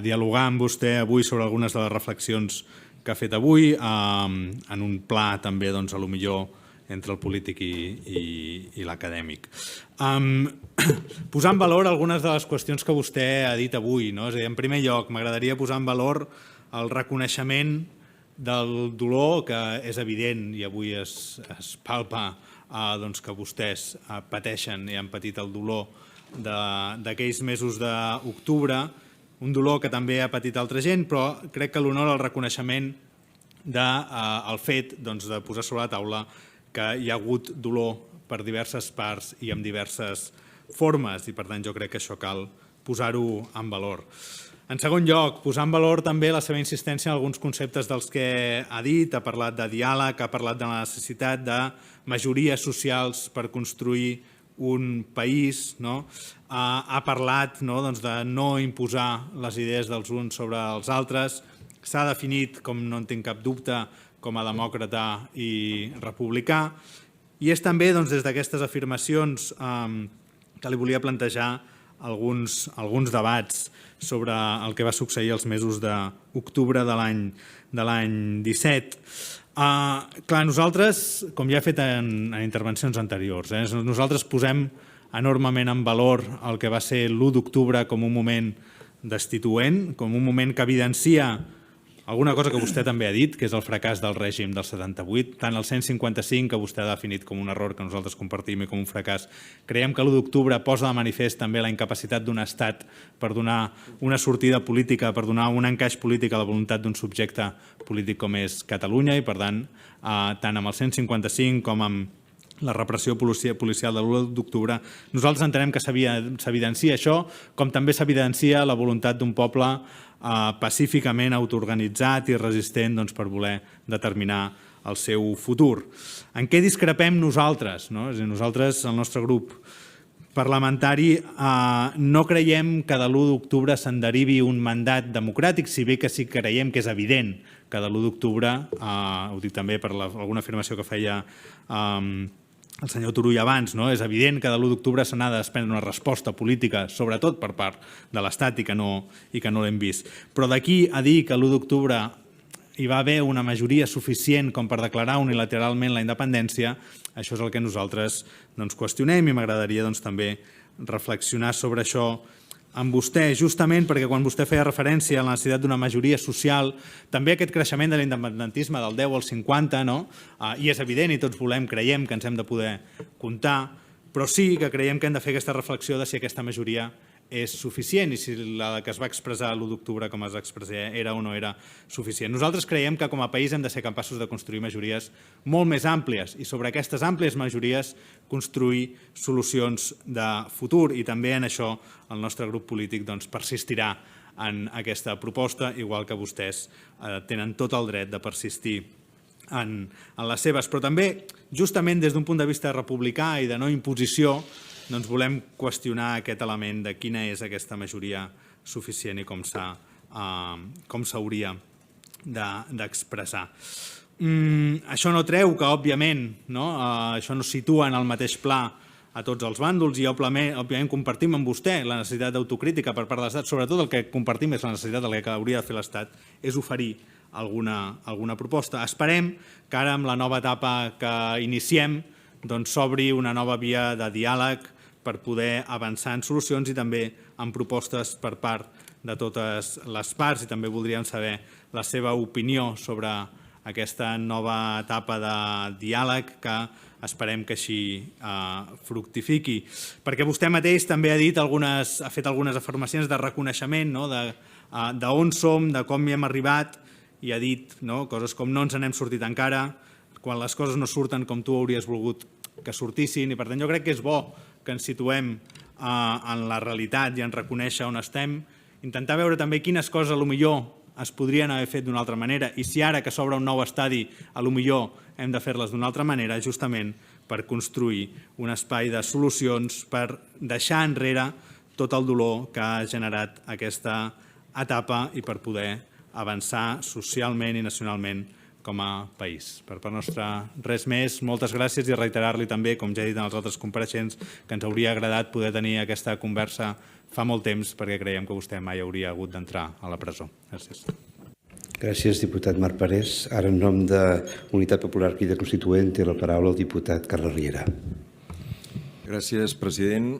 dialogar amb vostè avui sobre algunes de les reflexions que ha fet avui, en un pla també, a lo millor, entre el polític i l'acadèmic. Posar en valor algunes de les qüestions que vostè ha dit avui. És a dir, en primer lloc, m'agradaria posar en valor el reconeixement del dolor, que és evident i avui es palpa que vostès pateixen i han patit el dolor d'aquells mesos d'octubre, un dolor que també ha patit altra gent, però crec que l'honor al reconeixement del fet de posar sobre la taula que hi ha hagut dolor per diverses parts i amb diverses formes, i per tant jo crec que això cal posar-ho en valor. En segon lloc, posar en valor també la seva insistència en alguns conceptes dels que ha dit, ha parlat de diàleg, ha parlat de la necessitat de majories socials per construir un país, ha parlat de no imposar les idees dels uns sobre els altres, s'ha definit, com no en tinc cap dubte, com a demòcrata i republicà, i és també des d'aquestes afirmacions que li volia plantejar alguns debats sobre el que va succeir els mesos d'octubre de l'any 17. Clar, nosaltres, com ja he fet en intervencions anteriors, nosaltres posem enormement en valor el que va ser l'1 d'octubre com un moment destituent, com un moment que evidencia alguna cosa que vostè també ha dit, que és el fracàs del règim del 78, tant el 155, que vostè ha definit com un error que nosaltres compartim i com un fracàs. Creiem que l'1 d'octubre posa de manifest també la incapacitat d'un estat per donar una sortida política, per donar un encaix polític a la voluntat d'un subjecte polític com és Catalunya, i per tant, tant amb el 155 com amb la repressió policial de l'1 d'octubre, nosaltres entenem que s'evidencia això, com també s'evidencia la voluntat d'un poble pacíficament autoorganitzat i resistent per voler determinar el seu futur. En què discrepem nosaltres? Nosaltres, el nostre grup parlamentari, no creiem que de l'1 d'octubre se'n derivi un mandat democràtic, si bé que sí que creiem que és evident que de l'1 d'octubre, ho dic també per alguna afirmació que feia el senyor Turull abans, és evident que de l'1 d'octubre se n'ha de desprendre una resposta política, sobretot per part de l'Estat, i que no l'hem vist. Però d'aquí a dir que l'1 d'octubre hi va haver una majoria suficient com per declarar unilateralment la independència, això és el que nosaltres qüestionem, i m'agradaria també reflexionar sobre això amb vostè, justament perquè quan vostè feia referència a la necessitat d'una majoria social, també aquest creixement de l'independentisme del 10 al 50, i és evident i tots creiem que ens hem de poder comptar, però sí que creiem que hem de fer aquesta reflexió de si aquesta majoria és suficient i si la que es va expressar l'1 d'octubre com es expressa era o no era suficient. Nosaltres creiem que com a país hem de ser capaços de construir majories molt més àmplies i sobre aquestes àmplies majories construir solucions de futur, i també en això el nostre grup polític persistirà en aquesta proposta, igual que vostès tenen tot el dret de persistir en les seves. Però també, justament des d'un punt de vista republicà i de no imposició, volem qüestionar aquest element de quina és aquesta majoria suficient i com s'hauria d'expressar. Això no treu que, òbviament, això no situa en el mateix pla a tots els bàndols i, òbviament, compartim amb vostè la necessitat d'autocrítica per part de l'Estat. Sobretot el que compartim és la necessitat del que hauria de fer l'Estat és oferir alguna proposta. Esperem que ara, amb la nova etapa que iniciem, s'obri una nova via de diàleg per poder avançar en solucions i també en propostes per part de totes les parts, i també voldríem saber la seva opinió sobre aquesta nova etapa de diàleg que esperem que així fructifiqui. Perquè vostè mateix també ha fet algunes afirmacions de reconeixement d'on som, de com hi hem arribat, i ha dit coses com no ens n'hem sortit encara, quan les coses no surten com tu hauries volgut que sortissin, i per tant jo crec que és bo que ens situem en la realitat i en reconèixer on estem, intentar veure també quines coses potser es podrien haver fet d'una altra manera, i si ara que s'obre un nou estadi potser hem de fer-les d'una altra manera, justament per construir un espai de solucions, per deixar enrere tot el dolor que ha generat aquesta etapa i per poder avançar socialment i nacionalment com a país. Per part nostra, res més. Moltes gràcies i reiterar-li també, com ja he dit en els altres compareixents, que ens hauria agradat poder tenir aquesta conversa fa molt temps perquè creiem que vostè mai hauria hagut d'entrar a la presó. Gràcies. Gràcies, diputat Marc Parés. Ara, en nom de Unitat Popular Crida Constituent, té la paraula el diputat Carles Riera. Gràcies, president.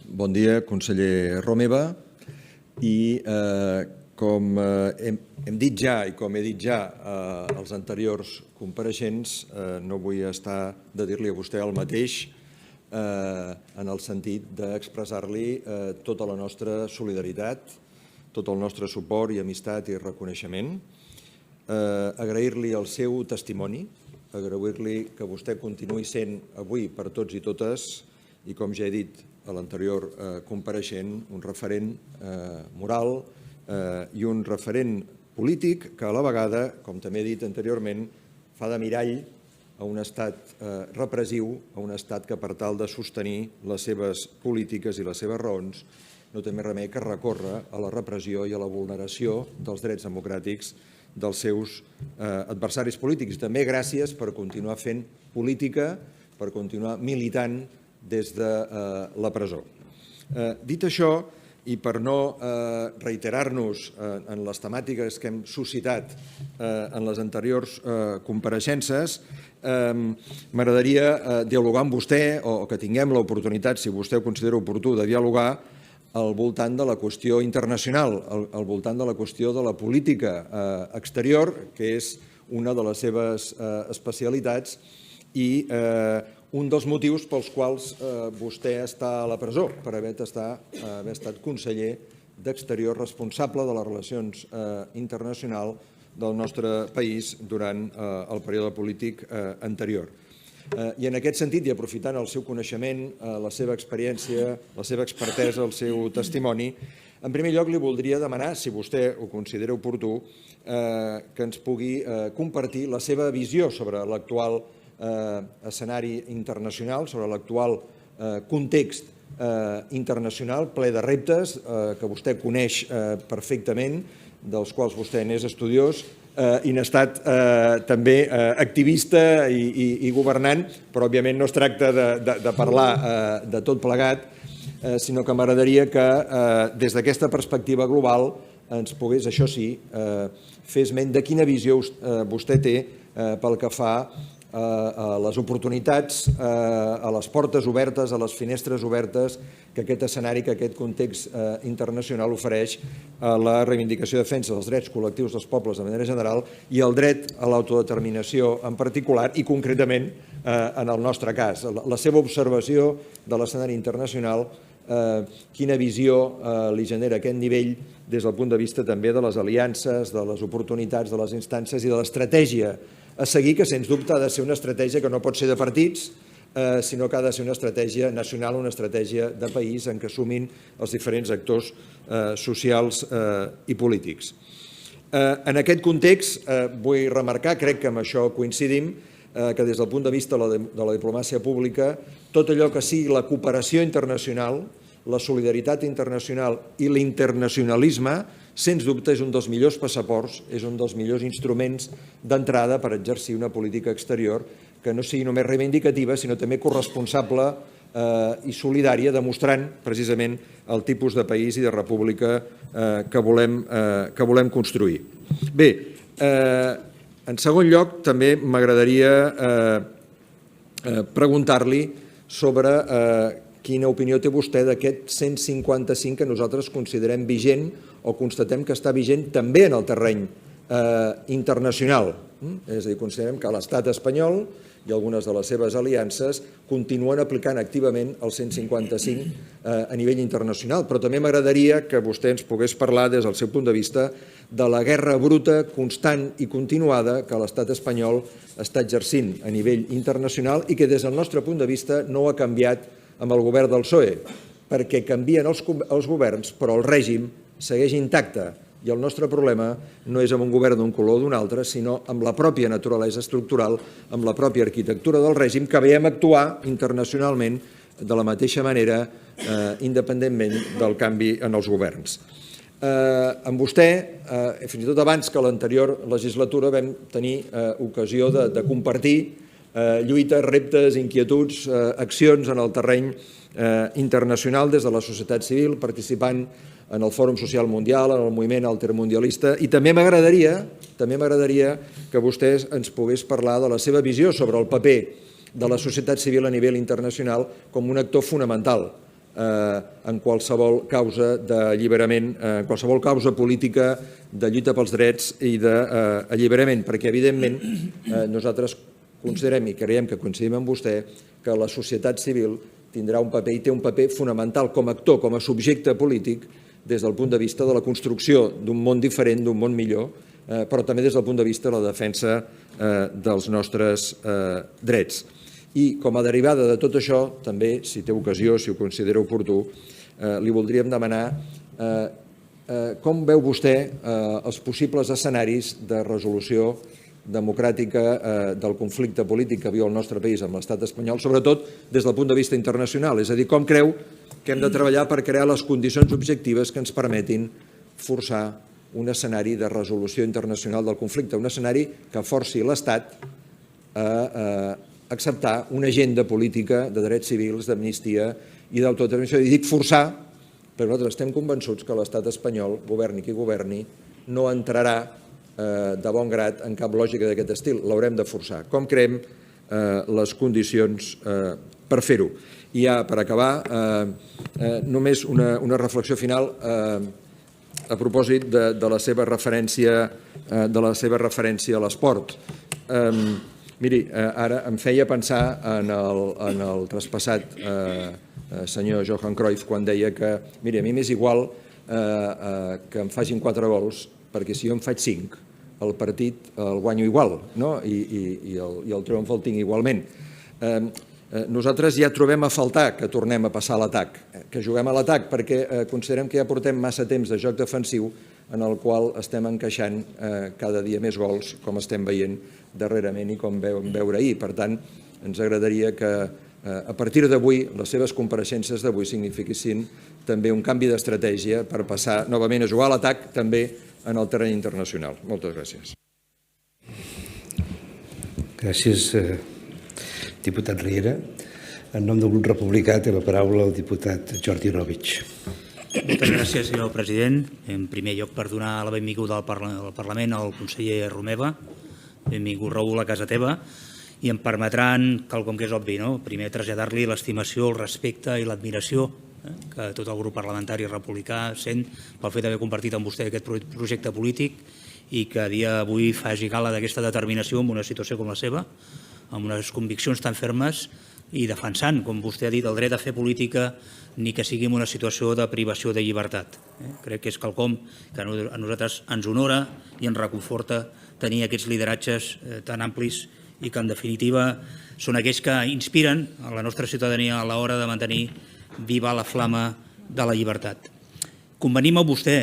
Bon dia, conseller Romeva. I com hem dit ja i com he dit ja als anteriors compareixents, no vull estar de dir-li a vostè el mateix en el sentit d'expressar-li tota la nostra solidaritat, tot el nostre suport i amistat i reconeixement, agrair-li el seu testimoni, agrair-li que vostè continuï sent avui per tots i totes, i com ja he dit a l'anterior compareixent, un referent moral i un referent polític que a la vegada, com també he dit anteriorment, fa de mirall a un estat repressiu, a un estat que per tal de sostenir les seves polítiques i les seves raons no té més remei que recórrer a la repressió i a la vulneració dels drets democràtics dels seus adversaris polítics. També gràcies per continuar fent política, per continuar militant des de la presó. Dit això, i per no reiterar-nos en les temàtiques que hem suscitat en les anteriors compareixences, m'agradaria dialogar amb vostè, o que tinguem l'oportunitat, si vostè ho considera oportú, de dialogar al voltant de la qüestió internacional, al voltant de la qüestió de la política exterior, que és una de les seves especialitats, i un dels motius pels quals vostè està a la presó, per haver estat conseller d'Exterior responsable de les relacions internacionals del nostre país durant el període polític anterior. I en aquest sentit, i aprofitant el seu coneixement, la seva experiència, la seva expertesa, el seu testimoni, en primer lloc li voldria demanar, si vostè ho considera oportú, que ens pugui compartir la seva visió sobre l'actual escenari internacional, sobre l'actual context internacional ple de reptes que vostè coneix perfectament, dels quals vostè n'és estudiós i n'ha estat també activista i governant, però òbviament no es tracta de parlar de tot plegat, sinó que m'agradaria que des d'aquesta perspectiva global ens pogués, això sí, fer esment de quina visió vostè té pel que fa a les oportunitats, a les portes obertes, a les finestres obertes que aquest escenari, que aquest context internacional ofereix a la reivindicació i defensa dels drets col·lectius dels pobles de manera general i el dret a l'autodeterminació en particular i concretament en el nostre cas. La seva observació de l'escenari internacional, quina visió li genera aquest nivell des del punt de vista també de les aliances, de les oportunitats, de les instàncies i de l'estratègia a seguir, que sens dubte ha de ser una estratègia que no pot ser de partits, sinó que ha de ser una estratègia nacional, una estratègia de país en què sumin els diferents actors socials i polítics. En aquest context vull remarcar, crec que amb això coincidim, que des del punt de vista de la diplomàcia pública, tot allò que sigui la cooperació internacional, la solidaritat internacional i l'internacionalisme, sens dubte és un dels millors passaports, és un dels millors instruments d'entrada per exercir una política exterior que no sigui només reivindicativa, sinó també corresponsable i solidària, demostrant precisament el tipus de país i de república que volem construir. Bé, en segon lloc, també m'agradaria preguntar-li sobre quina opinió té vostè d'aquest 155 que nosaltres considerem vigent o constatem que està vigent també en el terreny internacional. És a dir, considerem que l'estat espanyol i algunes de les seves aliances continuen aplicant activament el 155 a nivell internacional. Però també m'agradaria que vostè ens pogués parlar des del seu punt de vista de la guerra bruta, constant i continuada que l'estat espanyol està exercint a nivell internacional i que des del nostre punt de vista no ha canviat amb el govern del PSOE, perquè canvien els governs, però el règim segueix intacte. I el nostre problema no és amb un govern d'un color o d'un altre, sinó amb la pròpia naturalesa estructural, amb la pròpia arquitectura del règim, que veiem actuar internacionalment de la mateixa manera, independentment del canvi en els governs. Amb vostè, fins i tot abans que l'anterior legislatura, vam tenir ocasió de compartir lluites, reptes, inquietuds, accions en el terreny internacional des de la societat civil, participant en el Fòrum Social Mundial, en el moviment altermundialista, i també m'agradaria que vostè ens pogués parlar de la seva visió sobre el paper de la societat civil a nivell internacional com un actor fonamental en qualsevol causa d'alliberament, en qualsevol causa política de lluita pels drets i d'alliberament, perquè evidentment nosaltres considerem i creiem que coincidim amb vostè que la societat civil tindrà un paper i té un paper fonamental com a actor, com a subjecte polític, des del punt de vista de la construcció d'un món diferent, d'un món millor, però també des del punt de vista de la defensa dels nostres drets. I com a derivada de tot això, també, si té ocasió, si ho considera oportú, li voldríem demanar com veu vostè els possibles escenaris de resolució democràtica del conflicte polític que viu el nostre país amb l'estat espanyol, sobretot des del punt de vista internacional. És a dir, com creu que hem de treballar per crear les condicions objectives que ens permetin forçar un escenari de resolució internacional del conflicte, un escenari que forci l'Estat a acceptar una agenda política de drets civils, d'amnistia i d'autodeterminació. I dic forçar, perquè nosaltres estem convençuts que l'estat espanyol, governi qui governi, no entrarà de bon grat en cap lògica d'aquest estil. L'haurem de forçar. Com creem les condicions per fer-ho? I ja, per acabar, només una reflexió final a propòsit de la seva referència a l'esport. Miri, ara em feia pensar en el traspassat senyor Johan Cruyff quan deia que, miri, a mi m'és igual que em facin 4 gols, perquè si jo en faig 5, el partit el guanyo igual, i el triomf el tinc igualment. Nosaltres ja trobem a faltar que tornem a passar a l'atac, que juguem a l'atac, perquè considerem que ja portem massa temps de joc defensiu en el qual estem encaixant cada dia més gols, com estem veient darrerament i com vam veure ahir. Per tant, ens agradaria que a partir d'avui les seves compareixences d'avui signifiquessin també un canvi d'estratègia per passar novament a jugar a l'atac també en el terreny internacional. Moltes gràcies. Gràcies, diputat Riera. En nom del grup republicà té la paraula el diputat Jordi Orobitg. Moltes gràcies, senyor president. En primer lloc, per donar la benvinguda al Parlament al conseller Romeva. Benvingut, Raül, a casa teva. I em permetran, quelcom que és obvi, primer traslladar-li l'estimació, el respecte i l'admiració que tot el grup parlamentari republicà sent pel fet d'haver compartit amb vostè aquest projecte polític i que a dia d'avui faci gala d'aquesta determinació en una situació com la seva, amb unes conviccions tan fermes i defensant, com vostè ha dit, el dret a fer política ni que sigui en una situació de privació de llibertat. Crec que és quelcom que a nosaltres ens honora i ens reconforta tenir aquests lideratges tan amplis i que, en definitiva, són aquells que inspiren a la nostra ciutadania a l'hora de mantenir viva la flama de la llibertat. Convenim amb vostè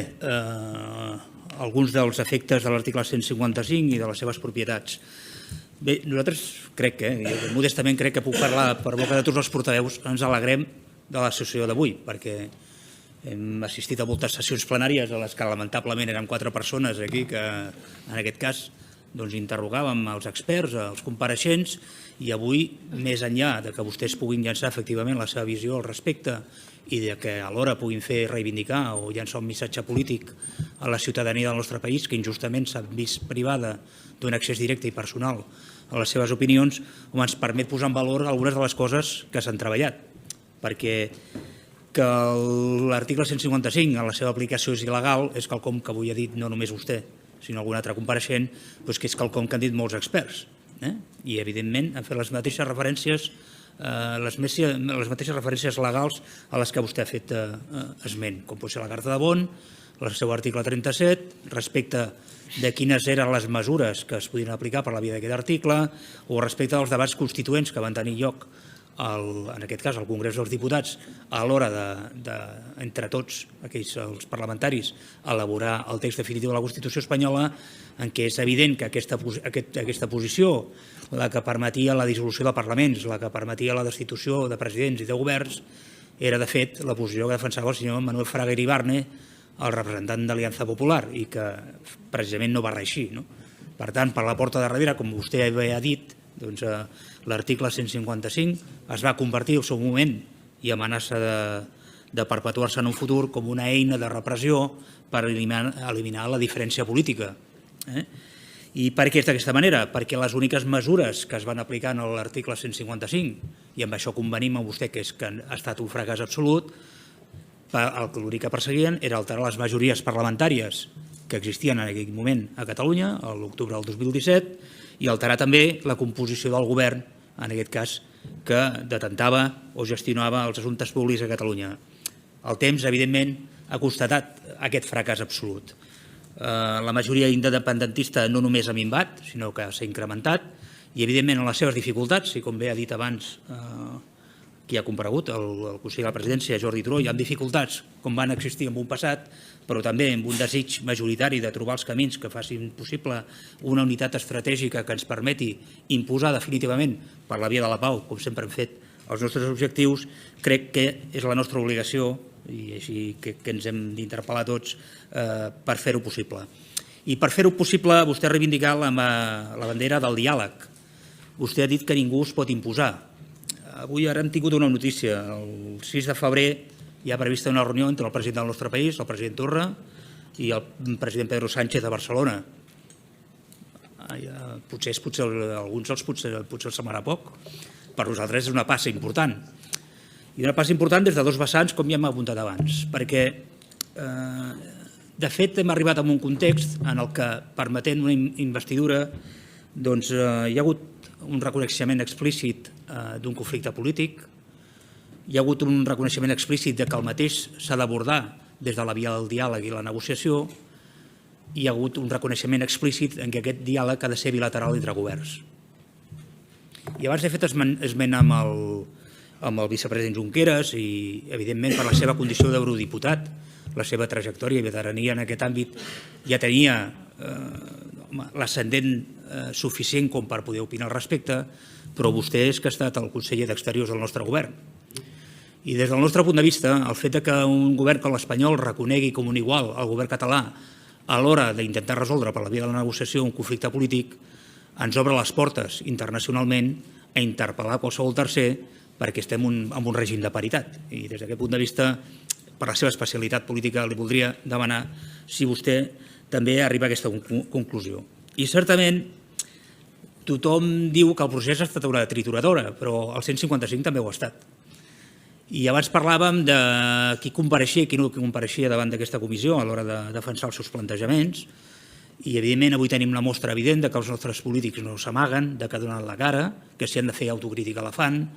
alguns dels efectes de l'article 155 i de les seves propietats. Bé, nosaltres crec modestament crec que puc parlar per boca de tots els portaveus, ens alegrem de la sessió d'avui, perquè hem assistit a moltes sessions plenàries a les que lamentablement eren 4 persones aquí que en aquest cas interrogàvem els experts, els compareixents, i avui, més enllà de que vostès puguin llançar efectivament la seva visió al respecte i de que alhora puguin fer reivindicar o llançar un missatge polític a la ciutadania del nostre país, que injustament s'ha vist privada d'un accés directe i personal a les seves opinions, ens permet posar en valor algunes de les coses que s'han treballat. Perquè que l'article 155 en la seva aplicació és il·legal és quelcom que avui ha dit no només vostè, sinó algun altre compareixent, que és quelcom que han dit molts experts. I, evidentment, han fet les mateixes referències legals a les que vostè ha fet esment, com pot ser la Carta de Bonn, el seu article 37, respecte de quines eren les mesures que es podien aplicar per la via d'aquest article, o respecte als debats constituents que van tenir lloc, en aquest cas, al Congrés dels Diputats, a l'hora entre tots els parlamentaris, elaborar el text definitiu de la Constitució espanyola, en què és evident que aquesta posició, la que permetia la dissolució de parlaments, la que permetia la destitució de presidents i de governs, era, de fet, la posició que defensava el senyor Manuel Fraga Iribarne, el representant d'Aliança Popular, i que precisament no va reeixir. Per tant, per la porta de darrere, com vostè havia dit, l'article 155 es va convertir al seu moment i amenaça de perpetuar-se en un futur com una eina de repressió per eliminar la diferència política. I per què és d'aquesta manera? Perquè les úniques mesures que es van aplicar en l'article 155, i amb això convenim amb vostè que ha estat un fracàs absolut, l'únic que perseguien era alterar les majories parlamentàries que existien en aquell moment a Catalunya, a l'octubre del 2017, i alterar també la composició del govern, en aquest cas, que detentava o gestionava els assumptes públics a Catalunya. El temps, evidentment, ha constatat aquest fracàs absolut. La majoria independentista no només ha minvat, sinó que s'ha incrementat, i, evidentment, en les seves dificultats, i com bé ha dit abans qui ha comparegut, el conseller de la presidència, Jordi Turull, hi ha dificultats com van existir en un passat, però també amb un desig majoritari de trobar els camins que facin possible una unitat estratègica que ens permeti imposar definitivament per la via de la pau, com sempre hem fet, els nostres objectius, crec que és la nostra obligació, i així que ens hem d'interpel·lar tots, per fer-ho possible. I per fer-ho possible, vostè ha reivindicat la bandera del diàleg. Vostè ha dit que ningú es pot imposar. Avui ara hem tingut una notícia. El 6 de febrer hi ha prevista una reunió entre el president del nostre país, el president Torra, i el president Pedro Sánchez a Barcelona. Potser a alguns potser els semblarà poc. Per nosaltres és una passa important. I una passa important des de dos vessants, com ja hem apuntat abans, perquè, de fet, hem arribat a un context en el que, permetent una investidura, hi ha hagut un reconeixement explícit d'un conflicte polític, hi ha hagut un reconeixement explícit que el mateix s'ha d'abordar des de la via del diàleg i la negociació, i hi ha hagut un reconeixement explícit en què aquest diàleg ha de ser bilateral entre governs. I abans he fet esment amb el vicepresident Junqueras i, evidentment, per la seva condició d'eurodiputat, la seva trajectòria i veterania en aquest àmbit ja tenia l'ascendent suficient com per poder opinar al respecte, però vostè és que ha estat el conseller d'Exteriors del nostre govern. I des del nostre punt de vista, el fet que un govern com l'espanyol reconegui com un igual al govern català a l'hora d'intentar resoldre per la via de la negociació un conflicte polític ens obre les portes internacionalment a interpel·lar qualsevol tercer perquè estem en un règim de paritat. I des d'aquest punt de vista per la seva especialitat política, li voldria demanar si vostè també arriba a aquesta conclusió. I certament tothom diu que el procés ha estat una trituradora, però el 155 també ho ha estat. I abans parlàvem de qui compareixia i qui no compareixia davant d'aquesta comissió a l'hora de defensar els seus plantejaments, i evidentment avui tenim una mostra evident que els nostres polítics no s'amaguen, que ha donat la cara, que si han de fer autocrítica la fan,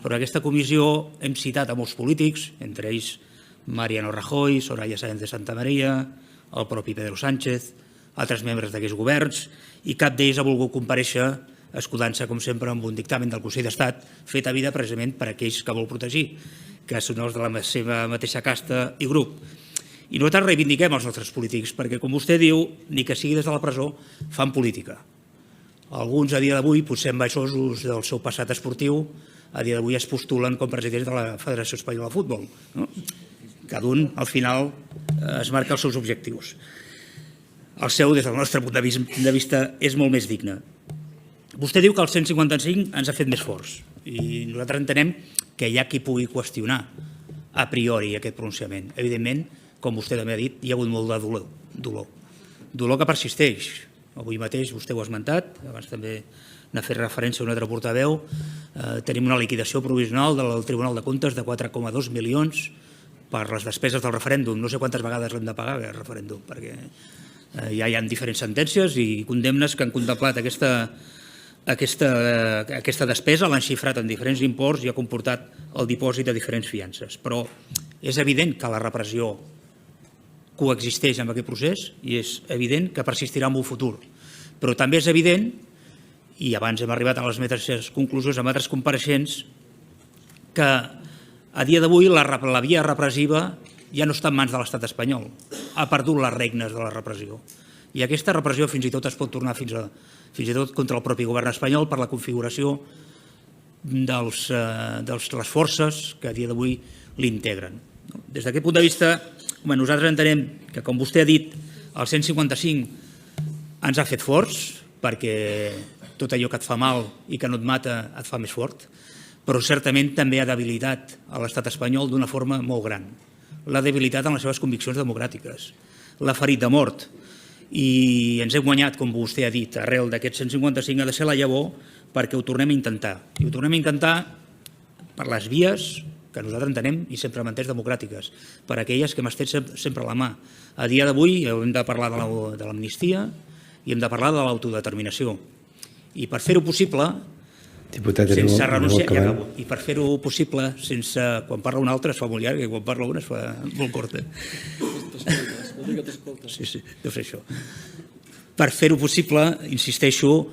però en aquesta comissió hem citat a molts polítics, entre ells Mariano Rajoy, Soraya Sáenz de Santamaría, el propi Pedro Sánchez, altres membres d'aquests governs, i cap d'ells ha volgut comparèixer escudant-se, com sempre, amb un dictamen del Consell d'Estat fet a vida precisament per aquells que vol protegir, que són els de la seva mateixa casta i grup. I nosaltres reivindiquem els nostres polítics, perquè, com vostè diu, ni que sigui des de la presó, fan política. Alguns, a dia d'avui, potser envejosos del seu passat esportiu, a dia d'avui es postulen com presidents de la Federació Espanyola de Futbol. Cada un, al final, es marca els seus objectius. El seu, des del nostre punt de vista, és molt més digne. Vostè diu que el 155 ens ha fet més forts i nosaltres entenem que hi ha qui pugui qüestionar a priori aquest pronunciament. Evidentment, com vostè també ha dit, hi ha hagut molt de dolor. Dolor que persisteix. Avui mateix vostè ho ha esmentat, abans també n'ha fet referència a un altre portaveu. Tenim una liquidació provisional del Tribunal de Comptes de 4,2 milions per les despeses del referèndum. No sé quantes vegades l'hem de pagar, aquest referèndum, perquè ja hi ha diferents sentències i condemnes que han contemplat aquesta despesa, l'han xifrat en diferents imports i ha comportat el dipòsit de diferents fiances. Però és evident que la repressió coexisteix amb aquest procés i és evident que persistirà en un futur. Però també és evident, i abans hem arribat a les mateixes conclusions amb altres compareixents, que a dia d'avui la via repressiva ja no està en mans de l'estat espanyol. Ha perdut les regnes de la repressió. I aquesta repressió fins i tot es pot tornar fins i tot contra el propi govern espanyol per la configuració de les forces que a dia d'avui l'integren. Des d'aquest punt de vista, nosaltres entenem que, com vostè ha dit, el 155 ens ha fet forts, perquè tot allò que et fa mal i que no et mata et fa més fort, però certament també ha debilitat a l'estat espanyol d'una forma molt gran. L'ha debilitat en les seves conviccions democràtiques, l'ha ferit de mort, i ens hem guanyat, com vostè ha dit, arrel d'aquest 155 ha de ser la llavor perquè ho tornem a intentar. I ho tornem a intentar per les vies que nosaltres entenem i sempre hem entès democràtiques, per aquelles que hem estat sempre a la mà. A dia d'avui hem de parlar de l'amnistia i hem de parlar de l'autodeterminació. I per fer-ho possible, sense renunciar, i per fer-ho possible, sense, quan parla un altre es fa molt llarg i quan parla un es fa molt curta. Sí, deu ser això. Per fer-ho possible, insisteixo,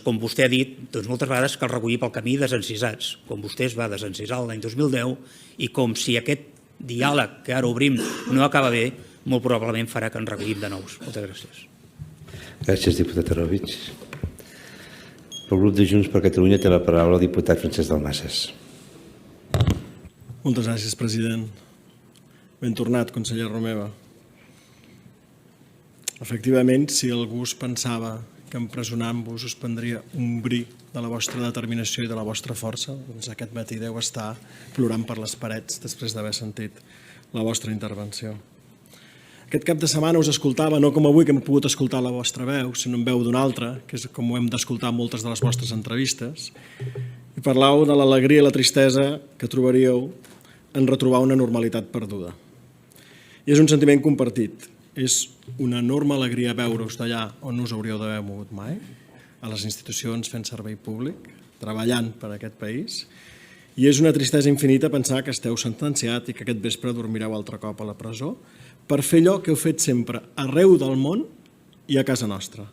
com vostè ha dit, moltes vegades cal recollir pel camí desencisats, com vostè es va desencisar l'any 2010, i com si aquest diàleg que ara obrim no acaba bé, molt probablement farà que en recollim de nous. Moltes gràcies. Gràcies, diputat Arovic. Pel grup de Junts per Catalunya té la paraula el diputat Francesc Dalmases. Moltes gràcies, president. Ben tornat, conseller Romeva. Efectivament, si algú es pensava que empresonant-vos us prendria un bri de la vostra determinació i de la vostra força, doncs aquest matí deu estar plorant per les parets després d'haver sentit la vostra intervenció. Aquest cap de setmana us escoltava, no com avui que hem pogut escoltar la vostra veu, sinó en veu d'una altra, que és com ho hem d'escoltar moltes de les vostres entrevistes, i parlàveu de l'alegria i la tristesa que trobaríeu en retrobar una normalitat perduda. I és un sentiment compartit. És una enorme alegria veure-us d'allà on no us hauríeu d'haver mogut mai, a les institucions fent servei públic, treballant per aquest país, i és una tristesa infinita pensar que esteu sentenciat i que aquest vespre dormireu altre cop a la presó per fer allò que heu fet sempre arreu del món i a casa nostra,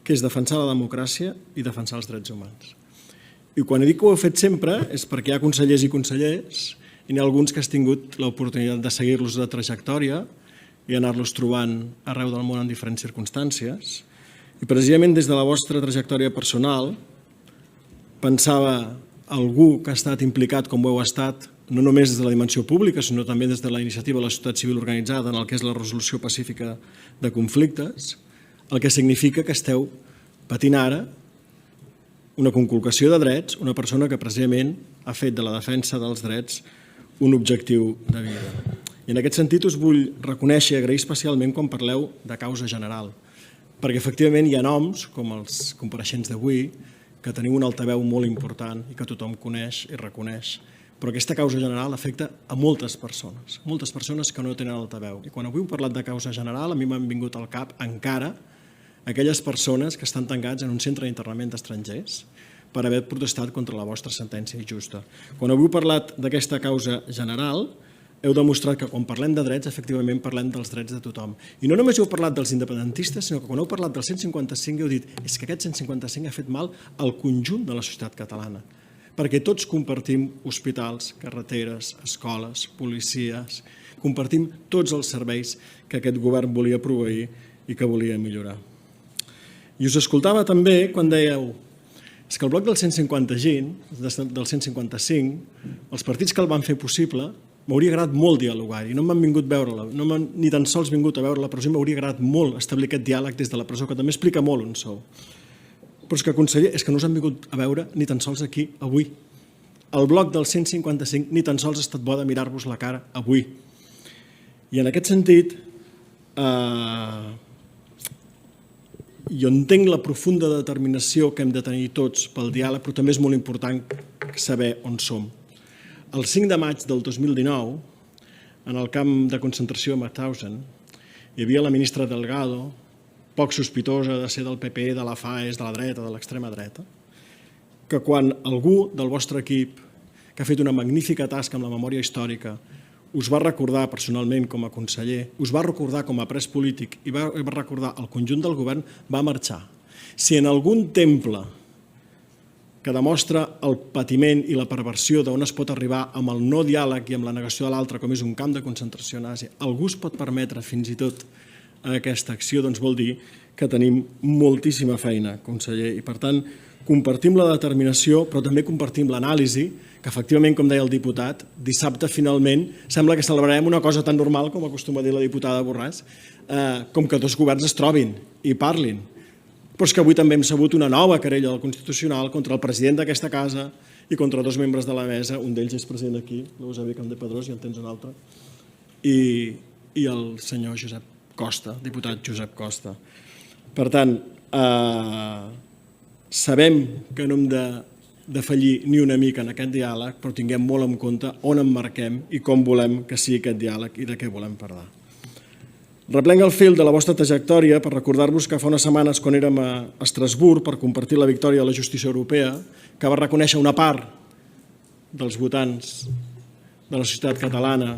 que és defensar la democràcia i defensar els drets humans. I quan dic que ho heu fet sempre és perquè hi ha consellers i consellers i n'hi ha alguns que has tingut l'oportunitat de seguir-los de trajectòria i anar-los trobant arreu del món en diferents circumstàncies. I precisament des de la vostra trajectòria personal pensava algú que ha estat implicat com ho heu estat, no només des de la dimensió pública, sinó també des de la iniciativa de la societat civil organitzada en el que és la resolució pacífica de conflictes, el que significa que esteu patint ara una conculcació de drets, una persona que precisament ha fet de la defensa dels drets un objectiu de vida. I en aquest sentit us vull reconèixer i agrair especialment quan parleu de causa general, perquè efectivament hi ha noms, com els compareixents d'avui, que teniu un altaveu molt important i que tothom coneix i reconeix, però aquesta causa general afecta a moltes persones que no tenen altaveu. I quan avui heu parlat de causa general, a mi m'han vingut al cap encara aquelles persones que estan tancats en un centre d'internament d'estrangers per haver protestat contra la vostra sentència injusta. Quan avui heu parlat d'aquesta causa general, heu demostrat que quan parlem de drets, efectivament parlem dels drets de tothom. I no només heu parlat dels independentistes, sinó que quan heu parlat del 155 heu dit és que aquest 155 ha fet mal al conjunt de la societat catalana, perquè tots compartim hospitals, carreteres, escoles, policies, compartim tots els serveis que aquest govern volia proveir i que volia millorar. I us escoltava també quan dèieu és que el bloc del 155, els partits que el van fer possible, m'hauria agradat molt dialogar-hi, no m'han vingut a veure-la, no m'han ni tan sols vingut a veure la presó, m'hauria agradat molt establir aquest diàleg des de la presó, que també explica molt on sou. Però és que, conseller, és que no us han vingut a veure ni tan sols aquí, avui. El bloc del 155 ni tan sols ha estat bo de mirar-vos la cara avui. I en aquest sentit, jo entenc la profunda determinació que hem de tenir tots pel diàleg, però també és molt important saber on som. El 5 de maig del 2019, en el camp de concentració a Mauthausen, hi havia la ministra Delgado, poc sospitosa de ser del PP, de la FAES, de la dreta, de l'extrema dreta, que quan algú del vostre equip, que ha fet una magnífica tasca amb la memòria històrica, us va recordar personalment com a conseller, us va recordar com a pres polític i va recordar el conjunt del govern, va marxar. Si en algun temple que demostra el patiment i la perversió d'on es pot arribar amb el no diàleg i amb la negació de l'altre, com és un camp de concentració nazi, algú es pot permetre fins i tot aquesta acció, doncs vol dir que tenim moltíssima feina, conseller, i per tant compartim la determinació, però també compartim l'anàlisi, que efectivament, com deia el diputat, dissabte finalment sembla que celebrarem una cosa tan normal, com acostuma a dir la diputada Borràs, com que dos governs es trobin i parlin. Però és que avui també hem sabut una nova querella del Constitucional contra el president d'aquesta casa i contra dos membres de la mesa, un d'ells és president aquí, l'Eusebi Campdepadrós, i en tens un altre, i el senyor Josep Costa, diputat Josep Costa. Per tant, sabem que no hem de fallir ni una mica en aquest diàleg, però tinguem molt en compte on emmarquem i com volem que sigui aquest diàleg i de què volem parlar. Replenc el fil de la vostra trajectòria per recordar-vos que fa unes setmanes, quan érem a Estrasburg per compartir la victòria de la justícia europea, que va reconèixer una part dels votants de la societat catalana,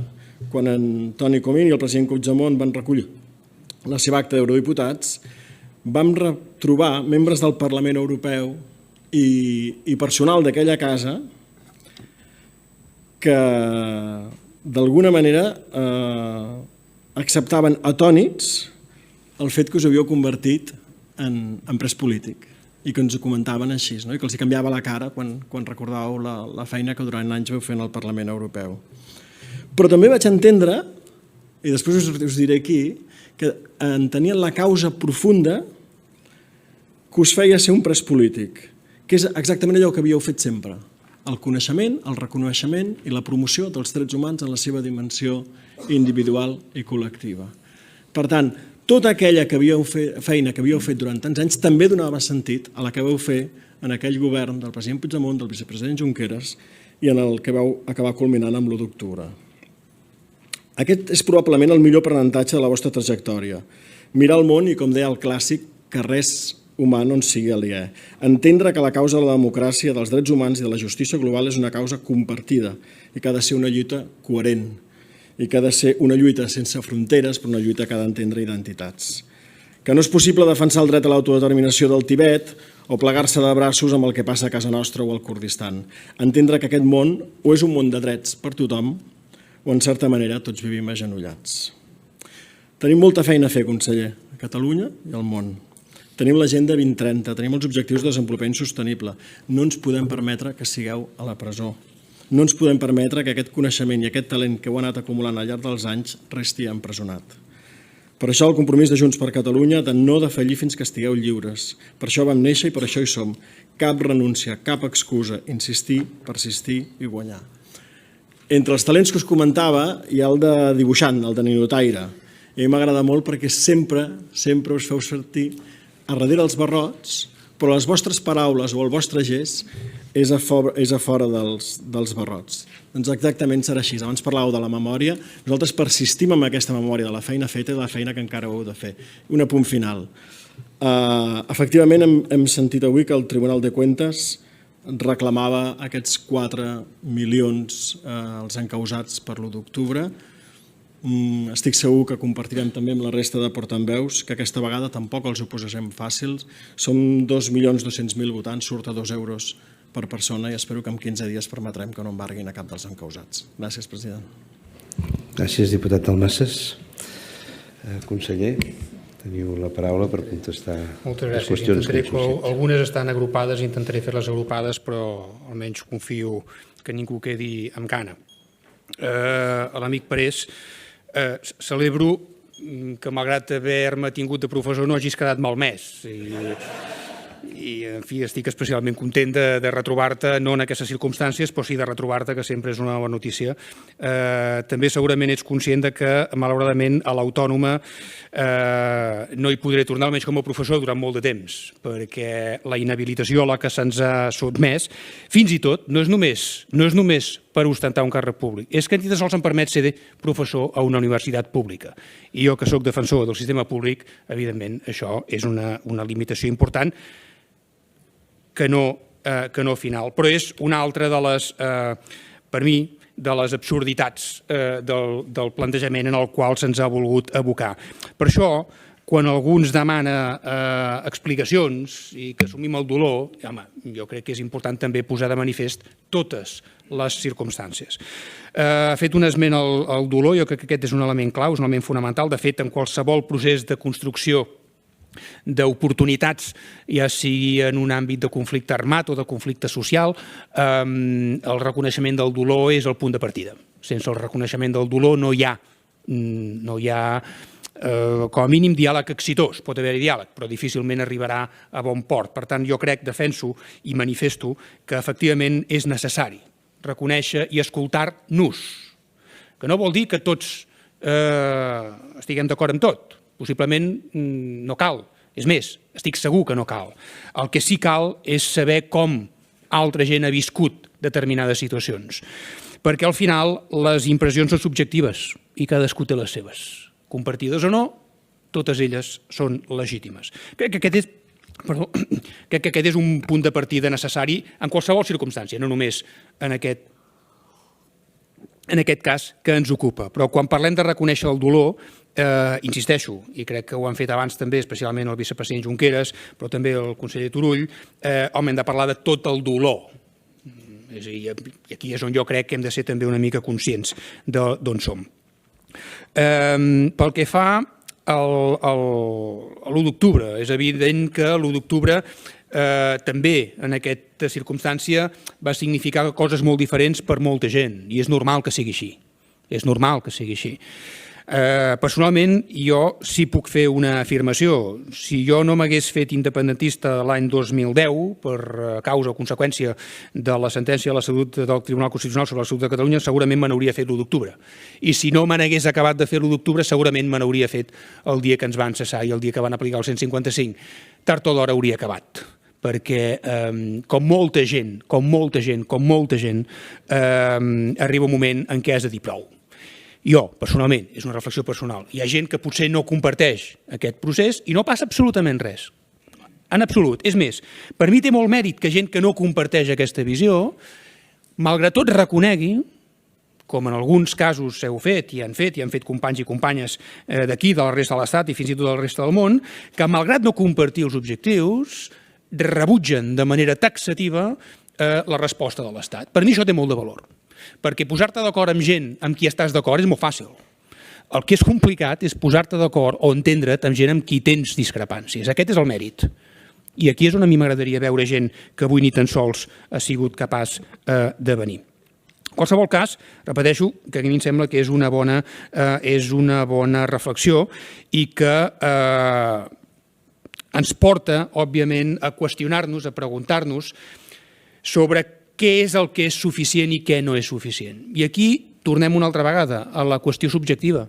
quan en Toni Comín i el president Puigdemont van recollir la seva acta d'eurodiputats, vam retrobar membres del Parlament Europeu i personal d'aquella casa que, d'alguna manera, acceptaven atònits el fet que us havíeu convertit en pres polític i que ens ho comentaven així, i que els canviava la cara quan recordàveu la feina que durant anys vau fer en el Parlament Europeu. Però també vaig entendre, i després us diré aquí, que entenien la causa profunda que us feia ser un pres polític, que és exactament allò que havíeu fet sempre, el coneixement, el reconeixement i la promoció dels drets humans en la seva dimensió individual i col·lectiva. Per tant, tota aquella feina que havíeu fet durant tants anys també donava sentit a la que vau fer en aquell govern del president Puigdemont, del vicepresident Junqueras i en el que vau acabar culminant amb l'1 d'octubre. Aquest és probablement el millor aprenentatge de la vostra trajectòria. Mirar el món i, com deia el clàssic, que res humà no ens sigui aliè. Entendre que la causa de la democràcia, dels drets humans i de la justícia global és una causa compartida i que ha de ser una lluita coherent i que ha de ser una lluita sense fronteres, però una lluita que ha d'entendre identitats. Que no és possible defensar el dret a l'autodeterminació del Tibet o plegar-se de braços amb el que passa a casa nostra o al Kurdistan. Entendre que aquest món o és un món de drets per tothom o, en certa manera, tots vivim agenollats. Tenim molta feina a fer, conseller, a Catalunya i al món. Tenim l'Agenda 2030, tenim els objectius de desenvolupament sostenible. No ens podem permetre que sigueu a la presó. No ens podem permetre que aquest coneixement i aquest talent que heu anat acumulant al llarg dels anys resti empresonat. Per això el compromís de Junts per Catalunya de no defallir fins que estigueu lliures. Per això vam néixer i per això hi som. Cap renúncia, cap excusa, insistir, persistir i guanyar. Entre els talents que us comentava hi ha el de dibuixant, el de ninotaire. I a mi m'agrada molt perquè sempre us feu sortir a darrere els barrots, però les vostres paraules o el vostre gest és a fora dels barrots. Doncs exactament serà així. Abans parlàveu de la memòria. Nosaltres persistim en aquesta memòria de la feina feta i de la feina que encara heu de fer. Un apunt final. Efectivament, hem sentit avui que el Tribunal de Cuentas reclamava aquests 4 milions als encausats per l'1 d'octubre. Estic segur que compartirem també amb la resta de portaveus que aquesta vegada tampoc els ho posarem fàcils. Som 2.200.000 votants, surt a 2 euros per persona i espero que en 15 dies permetrem que no embarguin a cap dels encausats. Gràcies, president. Gràcies, diputat Dalmases. Conseller, teniu la paraula per contestar les qüestions que ens susciten. Algunes estan agrupades, intentaré fer-les agrupades, però almenys confio que ningú quedi amb gana. A l'amic Parés, celebro que malgrat haver-me tingut de professor no hagis quedat malmès i en fi, estic especialment content de retrobar-te, no en aquestes circumstàncies, però sí de retrobar-te, que sempre és una bona notícia. També segurament ets conscient que, malauradament, a l'Autònoma no hi podré tornar, almenys com a professor, durant molt de temps, perquè la inhabilitació a la que se'ns ha sotmès, fins i tot, no és només per ostentar un càrrec públic, és que ni tan sols em permet ser professor a una universitat pública. I jo, que sóc defensor del sistema públic, evidentment, això és una limitació important que no final. Però és una altra de les, per mi, de les absurditats del plantejament en el qual se'ns ha volgut abocar. Per això, quan algú ens demana explicacions i que assumim el dolor, home, jo crec que és important també posar de manifest totes les circumstàncies. Ha fet un esment al dolor, jo crec que aquest és un element clau, és un element fonamental. De fet, en qualsevol procés de construcció d'oportunitats, ja sigui en un àmbit de conflicte armat o de conflicte social, el reconeixement del dolor és el punt de partida. Sense el reconeixement del dolor no hi ha com a mínim diàleg exitós. Pot haver-hi diàleg, però difícilment arribarà a bon port. Per tant, jo crec, defenso i manifesto que efectivament és necessari reconèixer i escoltar-nos, que no vol dir que tots estiguem d'acord amb tot. Possiblement no cal. És més, estic segur que no cal. El que sí cal és saber com altra gent ha viscut determinades situacions. Perquè al final les impressions són subjectives i cadascú té les seves. Compartides o no, totes elles són legítimes. Crec que aquest és un punt de partida necessari en qualsevol circumstància, no només en aquest cas que ens ocupa. Però quan parlem de reconèixer el dolor, insisteixo, i crec que ho han fet abans també, especialment el vicepresident Junqueras, però també el conseller Turull, hem de parlar de tot el dolor. I aquí és on jo crec que hem de ser també una mica conscients d'on som. Pel que fa a l'1 d'octubre, és evident que l'1 d'octubre també en aquesta circumstància va significar coses molt diferents per molta gent, i és normal que sigui així. És normal que sigui així. Personalment, jo sí puc fer una afirmació. Si jo no m'hagués fet independentista l'any 2010 per causa o conseqüència de la sentència de la salut del Tribunal Constitucional sobre la salut de Catalunya, segurament me n'hauria fet l'1 d'octubre. I si no me n'hagués acabat de fer l'1 d'octubre, segurament me n'hauria fet el dia que ens van cessar i el dia que van aplicar el 155. Tard o d'hora hauria acabat, perquè com molta gent, arriba un moment en què has de dir prou. Jo, personalment, és una reflexió personal, hi ha gent que potser no comparteix aquest procés i no passa absolutament res. En absolut. És més, per mi té molt mèrit que gent que no comparteix aquesta visió, malgrat tot reconegui, com en alguns casos heu fet i han fet companys i companyes d'aquí, de la resta de l'Estat i fins i tot de la resta del món, que malgrat no compartir els objectius, rebutgen de manera taxativa la resposta de l'Estat. Per mi això té molt de valor. Perquè posar-te d'acord amb gent amb qui estàs d'acord és molt fàcil. El que és complicat és posar-te d'acord o entendre't amb gent amb qui tens discrepàncies. Aquest és el mèrit. I aquí és on a mi m'agradaria veure gent que avui ni tan sols ha sigut capaç de venir. En qualsevol cas, repeteixo que a mi em sembla que és una bona reflexió i que ens porta, òbviament, a qüestionar-nos, a preguntar-nos sobre què és el que és suficient i què no és suficient. I aquí tornem una altra vegada a la qüestió subjectiva.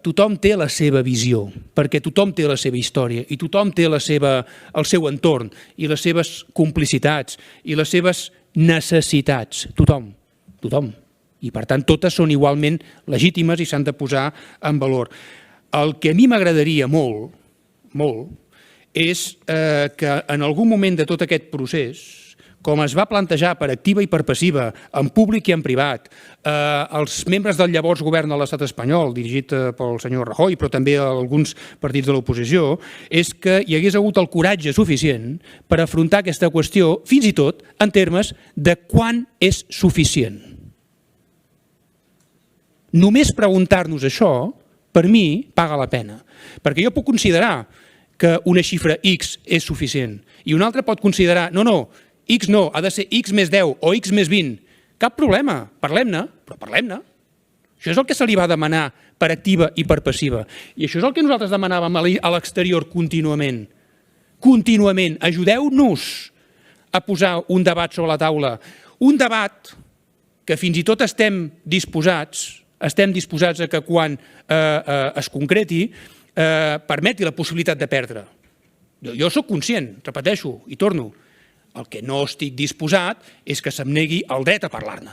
Tothom té la seva visió, perquè tothom té la seva història i tothom té el seu entorn i les seves complicitats i les seves necessitats. Tothom. I per tant totes són igualment legítimes i s'han de posar en valor. El que a mi m'agradaria molt, és que en algun moment de tot aquest procés, com es va plantejar per activa i per passiva, en públic i en privat, els membres del llavors govern de l'estat espanyol, dirigit pel senyor Rajoy, però també alguns partits de l'oposició, és que hi hagués hagut el coratge suficient per afrontar aquesta qüestió, fins i tot en termes de quan és suficient. Només preguntar-nos això, per mi, paga la pena. Perquè jo puc considerar que una xifra X és suficient i un altre pot considerar, no, X no, ha de ser X més 10 o X més 20. Cap problema, parlem-ne, però parlem-ne. Això és el que se li va demanar per activa i per passiva. I això és el que nosaltres demanàvem a l'exterior contínuament. Contínuament, ajudeu-nos a posar un debat sobre la taula. Un debat que fins i tot estem disposats a que quan es concreti permeti la possibilitat de perdre. Jo soc conscient, repeteixo i torno, el que no estic disposat és que se'm negui el dret a parlar-ne.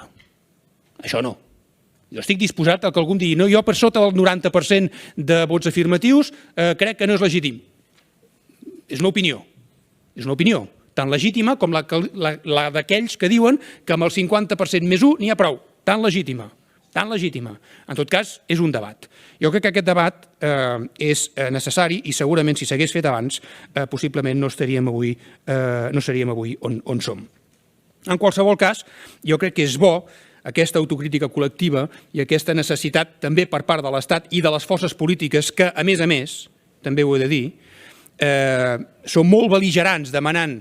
Això no. Jo estic disposat a que algú em digui no, jo per sota del 90% de vots afirmatius crec que no és legítim. És una opinió, tan legítima com la d'aquells que diuen que amb el 50% més 1 n'hi ha prou, tan legítima. En tot cas, és un debat. Jo crec que aquest debat és necessari i segurament si s'hagués fet abans possiblement no seríem avui on som. En qualsevol cas, jo crec que és bo aquesta autocrítica col·lectiva i aquesta necessitat també per part de l'Estat i de les forces polítiques que, a més, també ho he de dir, són molt bel·ligerants demanant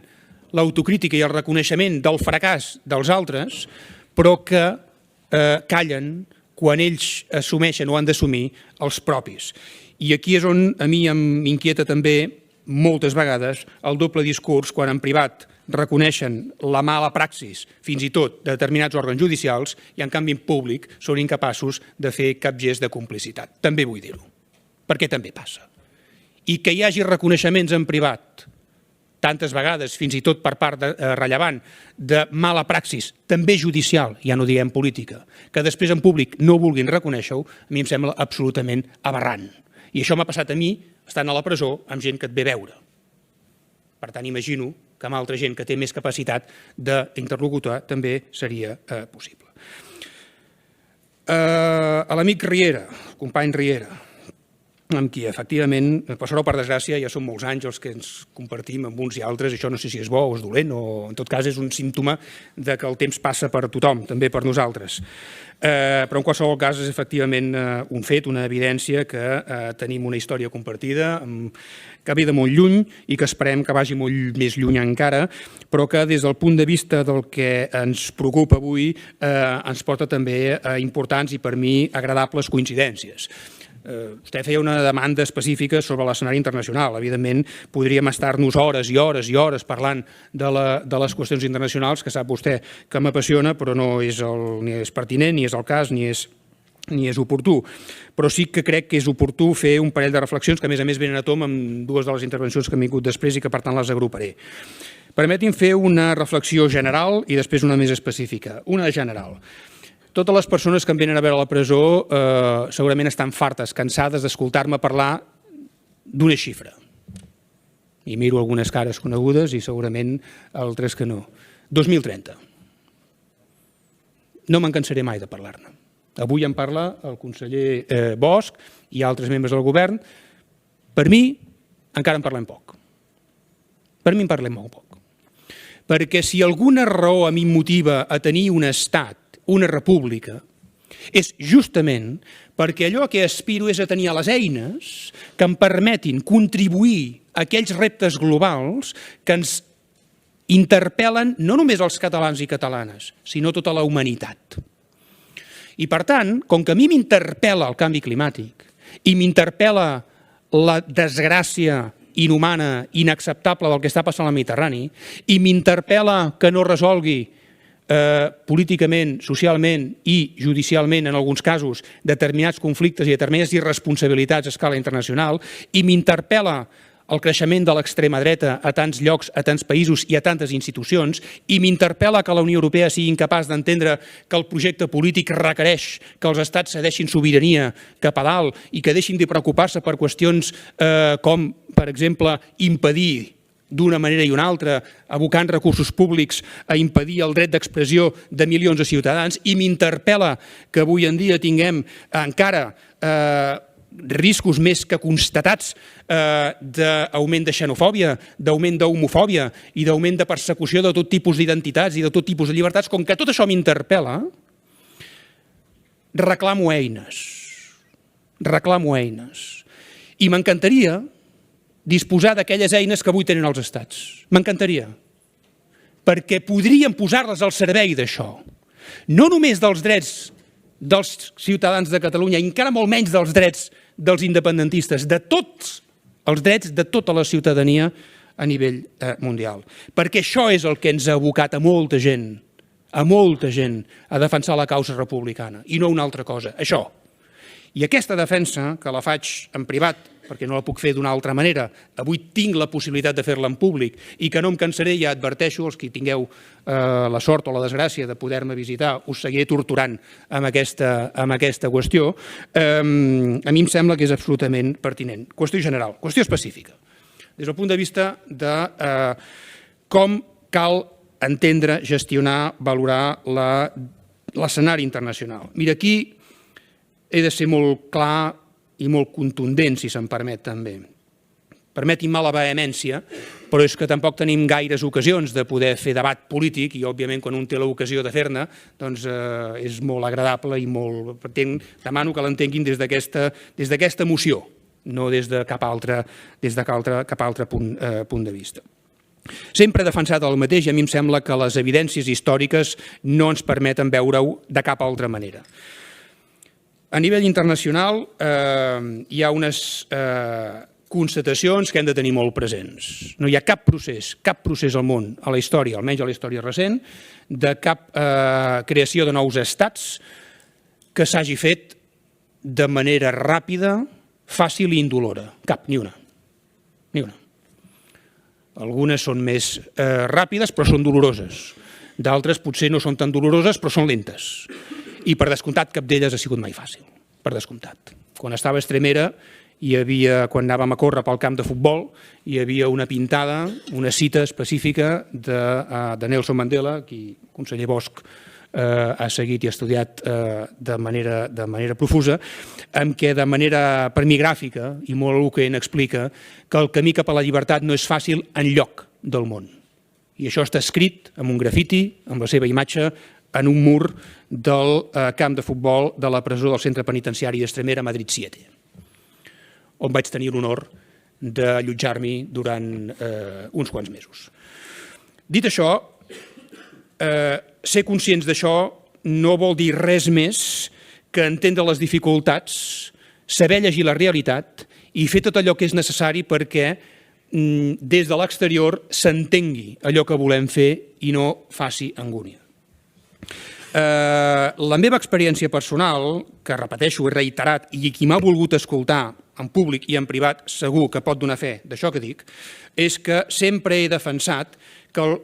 l'autocrítica i el reconeixement del fracàs dels altres, però que callen quan ells assumeixen o han d'assumir els propis. I aquí és on a mi m'inquieta també moltes vegades el doble discurs quan en privat reconeixen la mala praxis, fins i tot de determinats òrgans judicials, i en canvi en públic són incapaços de fer cap gest de complicitat. També vull dir-ho, perquè també passa. I que hi hagi reconeixements en privat tantes vegades, fins i tot per part rellevant, de mala praxis, també judicial, ja no diguem política, que després en públic no vulguin reconèixer-ho, a mi em sembla absolutament aberrant. I això m'ha passat a mi, estant a la presó, amb gent que et ve a veure. Per tant, imagino que amb altra gent que té més capacitat d'interlocutar també seria possible. A l'amic Riera, el company Riera, amb qui, efectivament, per sort o per desgràcia, ja són molts anys els que ens compartim amb uns i altres, això no sé si és bo o és dolent, o en tot cas és un símptoma de que el temps passa per tothom, també per nosaltres. Però en qualsevol cas és efectivament un fet, una evidència que tenim una història compartida, que ve de molt lluny i que esperem que vagi molt més lluny encara, però que des del punt de vista del que ens preocupa avui ens porta també a importants i per mi agradables coincidències. Vostè feia una demanda específica sobre l'escenari internacional. Evidentment, podríem estar-nos hores i hores i hores parlant de les qüestions internacionals, que sap vostè que m'apassiona, però no és ni és pertinent, ni és el cas, ni és oportú. Però sí que crec que és oportú fer un parell de reflexions que, a més, venen a tom amb dues de les intervencions que han vingut després i que, per tant, les agruparé. Permeti'm fer una reflexió general i després una més específica. Una general. Totes les persones que em venen a veure a la presó segurament estan fartes, cansades d'escoltar-me parlar d'una xifra. I miro algunes cares conegudes i segurament altres que no. 2030. No me'n cansaré mai de parlar-ne. Avui en parla el conseller Bosch i altres membres del govern. Per mi encara en parlem poc. Per mi en parlem molt poc. Perquè si alguna raó a mi em motiva a tenir un estat, una república, és justament perquè allò a què aspiro és a tenir les eines que em permetin contribuir a aquells reptes globals que ens interpel·len no només els catalans i catalanes, sinó tota la humanitat. I per tant, com que a mi m'interpel·la el canvi climàtic i m'interpel·la la desgràcia inhumana, inacceptable del que està passant al Mediterrani i m'interpel·la que no resolgui políticament, socialment i judicialment, en alguns casos, determinats conflictes i determinades irresponsabilitats a escala internacional, i m'interpel·la el creixement de l'extrema dreta a tants llocs, a tants països i a tantes institucions, i m'interpel·la que la Unió Europea sigui incapaç d'entendre que el projecte polític requereix que els estats cedeixin sobirania cap a dalt i que deixin de preocupar-se per qüestions com, per exemple, impedir d'una manera i una altra, abocant recursos públics a impedir el dret d'expressió de milions de ciutadans, i m'interpel·la que avui en dia tinguem encara riscos més que constatats d'augment de xenofòbia, d'augment d'homofòbia i d'augment de persecució de tot tipus d'identitats i de tot tipus de llibertats. Com que tot això m'interpel·la, reclamo eines. I m'encantaria disposar d'aquelles eines que avui tenen els estats. M'encantaria. Perquè podríem posar-les al servei d'això. No només dels drets dels ciutadans de Catalunya, i encara molt menys dels drets dels independentistes, de tots els drets de tota la ciutadania a nivell mundial. Perquè això és el que ens ha abocat a molta gent a defensar la causa republicana, i no una altra cosa, això. I aquesta defensa, que la faig en privat, perquè no la puc fer d'una altra manera, avui tinc la possibilitat de fer-la en públic i que no em cansaré, ja adverteixo, els que tingueu la sort o la desgràcia de poder-me visitar, us seguiré torturant amb aquesta qüestió, a mi em sembla que és absolutament pertinent. Qüestió general, qüestió específica. Des del punt de vista de com cal entendre, gestionar, valorar l'escenari internacional. Mira, aquí he de ser molt clar i molt contundent, si se'm permet també. Permetin-me la vehemència, però és que tampoc tenim gaires ocasions de poder fer debat polític i, òbviament, quan un té l'ocasió de fer-ne, doncs és molt agradable i molt... Demano que l'entenguin des d'aquesta emoció, no des de cap altre punt de vista. Sempre he defensat el mateix i a mi em sembla que les evidències històriques no ens permeten veure-ho de cap altra manera. A nivell internacional hi ha unes constatacions que hem de tenir molt presents. No hi ha cap procés al món, a la història, almenys a la història recent, de cap creació de nous estats que s'hagi fet de manera ràpida, fàcil i indolora. Cap, ni una. Ni una. Algunes són més ràpides però són doloroses. D'altres potser no són tan doloroses però són lentes. I per descomptat cap d'elles ha sigut mai fàcil, per descomptat. Quan estava a Extremera, quan anàvem a córrer pel camp de futbol, hi havia una pintada, una cita específica de Nelson Mandela, qui el conseller Bosch ha seguit i ha estudiat de manera profusa, en què de manera permigràfica i molt eloqüent explica que el camí cap a la llibertat no és fàcil enlloc del món. I això està escrit amb un grafiti, amb la seva imatge, en un mur del camp de futbol de la presó del centre penitenciari d'Extremera, Madrid 7, on vaig tenir l'honor d'allotjar-m'hi durant uns quants mesos. Dit això, ser conscients d'això no vol dir res més que entendre les dificultats, saber llegir la realitat i fer tot allò que és necessari perquè des de l'exterior s'entengui allò que volem fer i no faci angúnia. La meva experiència personal, que repeteixo, he reiterat, i qui m'ha volgut escoltar en públic i en privat segur que pot donar fe d'això que dic, és que sempre he defensat que el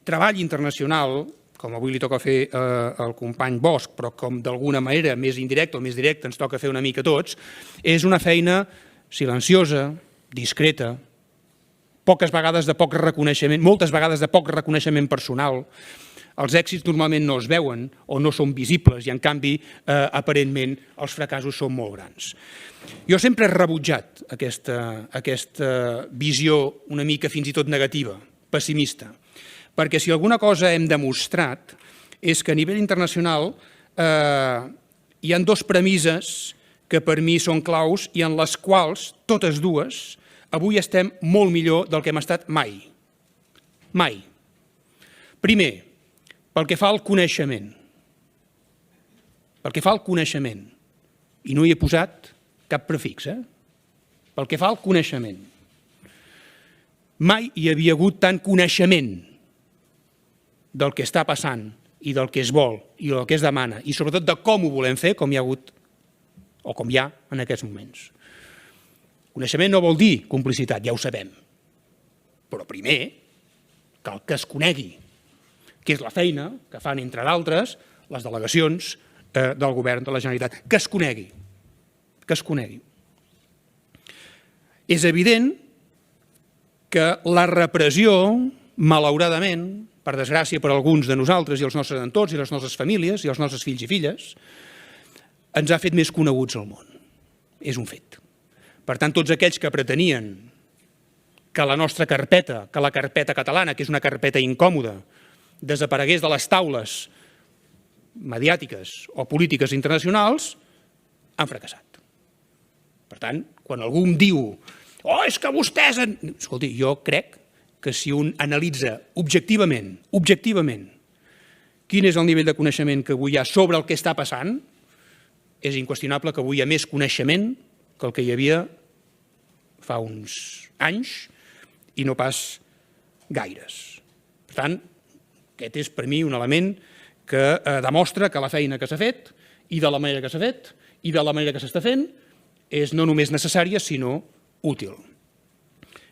treball internacional, com avui li toca fer al company Bosch, però com d'alguna manera més indirecta o més directa ens toca fer una mica a tots, és una feina silenciosa, discreta, moltes vegades de poc reconeixement personal. Els èxits normalment no es veuen o no són visibles i, en canvi, aparentment, els fracassos són molt grans. Jo sempre he rebutjat aquesta visió una mica fins i tot negativa, pessimista, perquè si alguna cosa hem demostrat és que a nivell internacional hi ha dues premisses que per mi són claus i en les quals, totes dues, avui estem molt millor del que hem estat mai. Mai. Primer, pel que fa al coneixement. Pel que fa al coneixement. I no hi he posat cap prefix, Pel que fa al coneixement. Mai hi havia hagut tant coneixement del que està passant i del que es vol i del que es demana i sobretot de com ho volem fer com hi ha hagut o com hi ha en aquests moments. Coneixement no vol dir complicitat, ja ho sabem. Però primer cal que es conegui què és la feina que fan, entre d'altres, les delegacions del govern de la Generalitat. Que es conegui. Que es conegui. És evident que la repressió, malauradament, per desgràcia per alguns de nosaltres i els nostres entorns i les nostres famílies i els nostres fills i filles, ens ha fet més coneguts al món. És un fet. Per tant, tots aquells que pretenien que la nostra carpeta, que la carpeta catalana, que és una carpeta incòmoda, desaparegués de les taules mediàtiques o polítiques internacionals, han fracassat. Per tant, quan algú em diu «Oh, és que vostès...» Escolti, jo crec que si un analitza objectivament quin és el nivell de coneixement que avui hi ha sobre el que està passant, és inqüestionable que avui hi ha més coneixement que el que hi havia fa uns anys i no pas gaires. Per tant, aquest és per mi un element que demostra que la feina que s'ha fet i de la manera que s'ha fet i de la manera que s'està fent és no només necessària, sinó útil.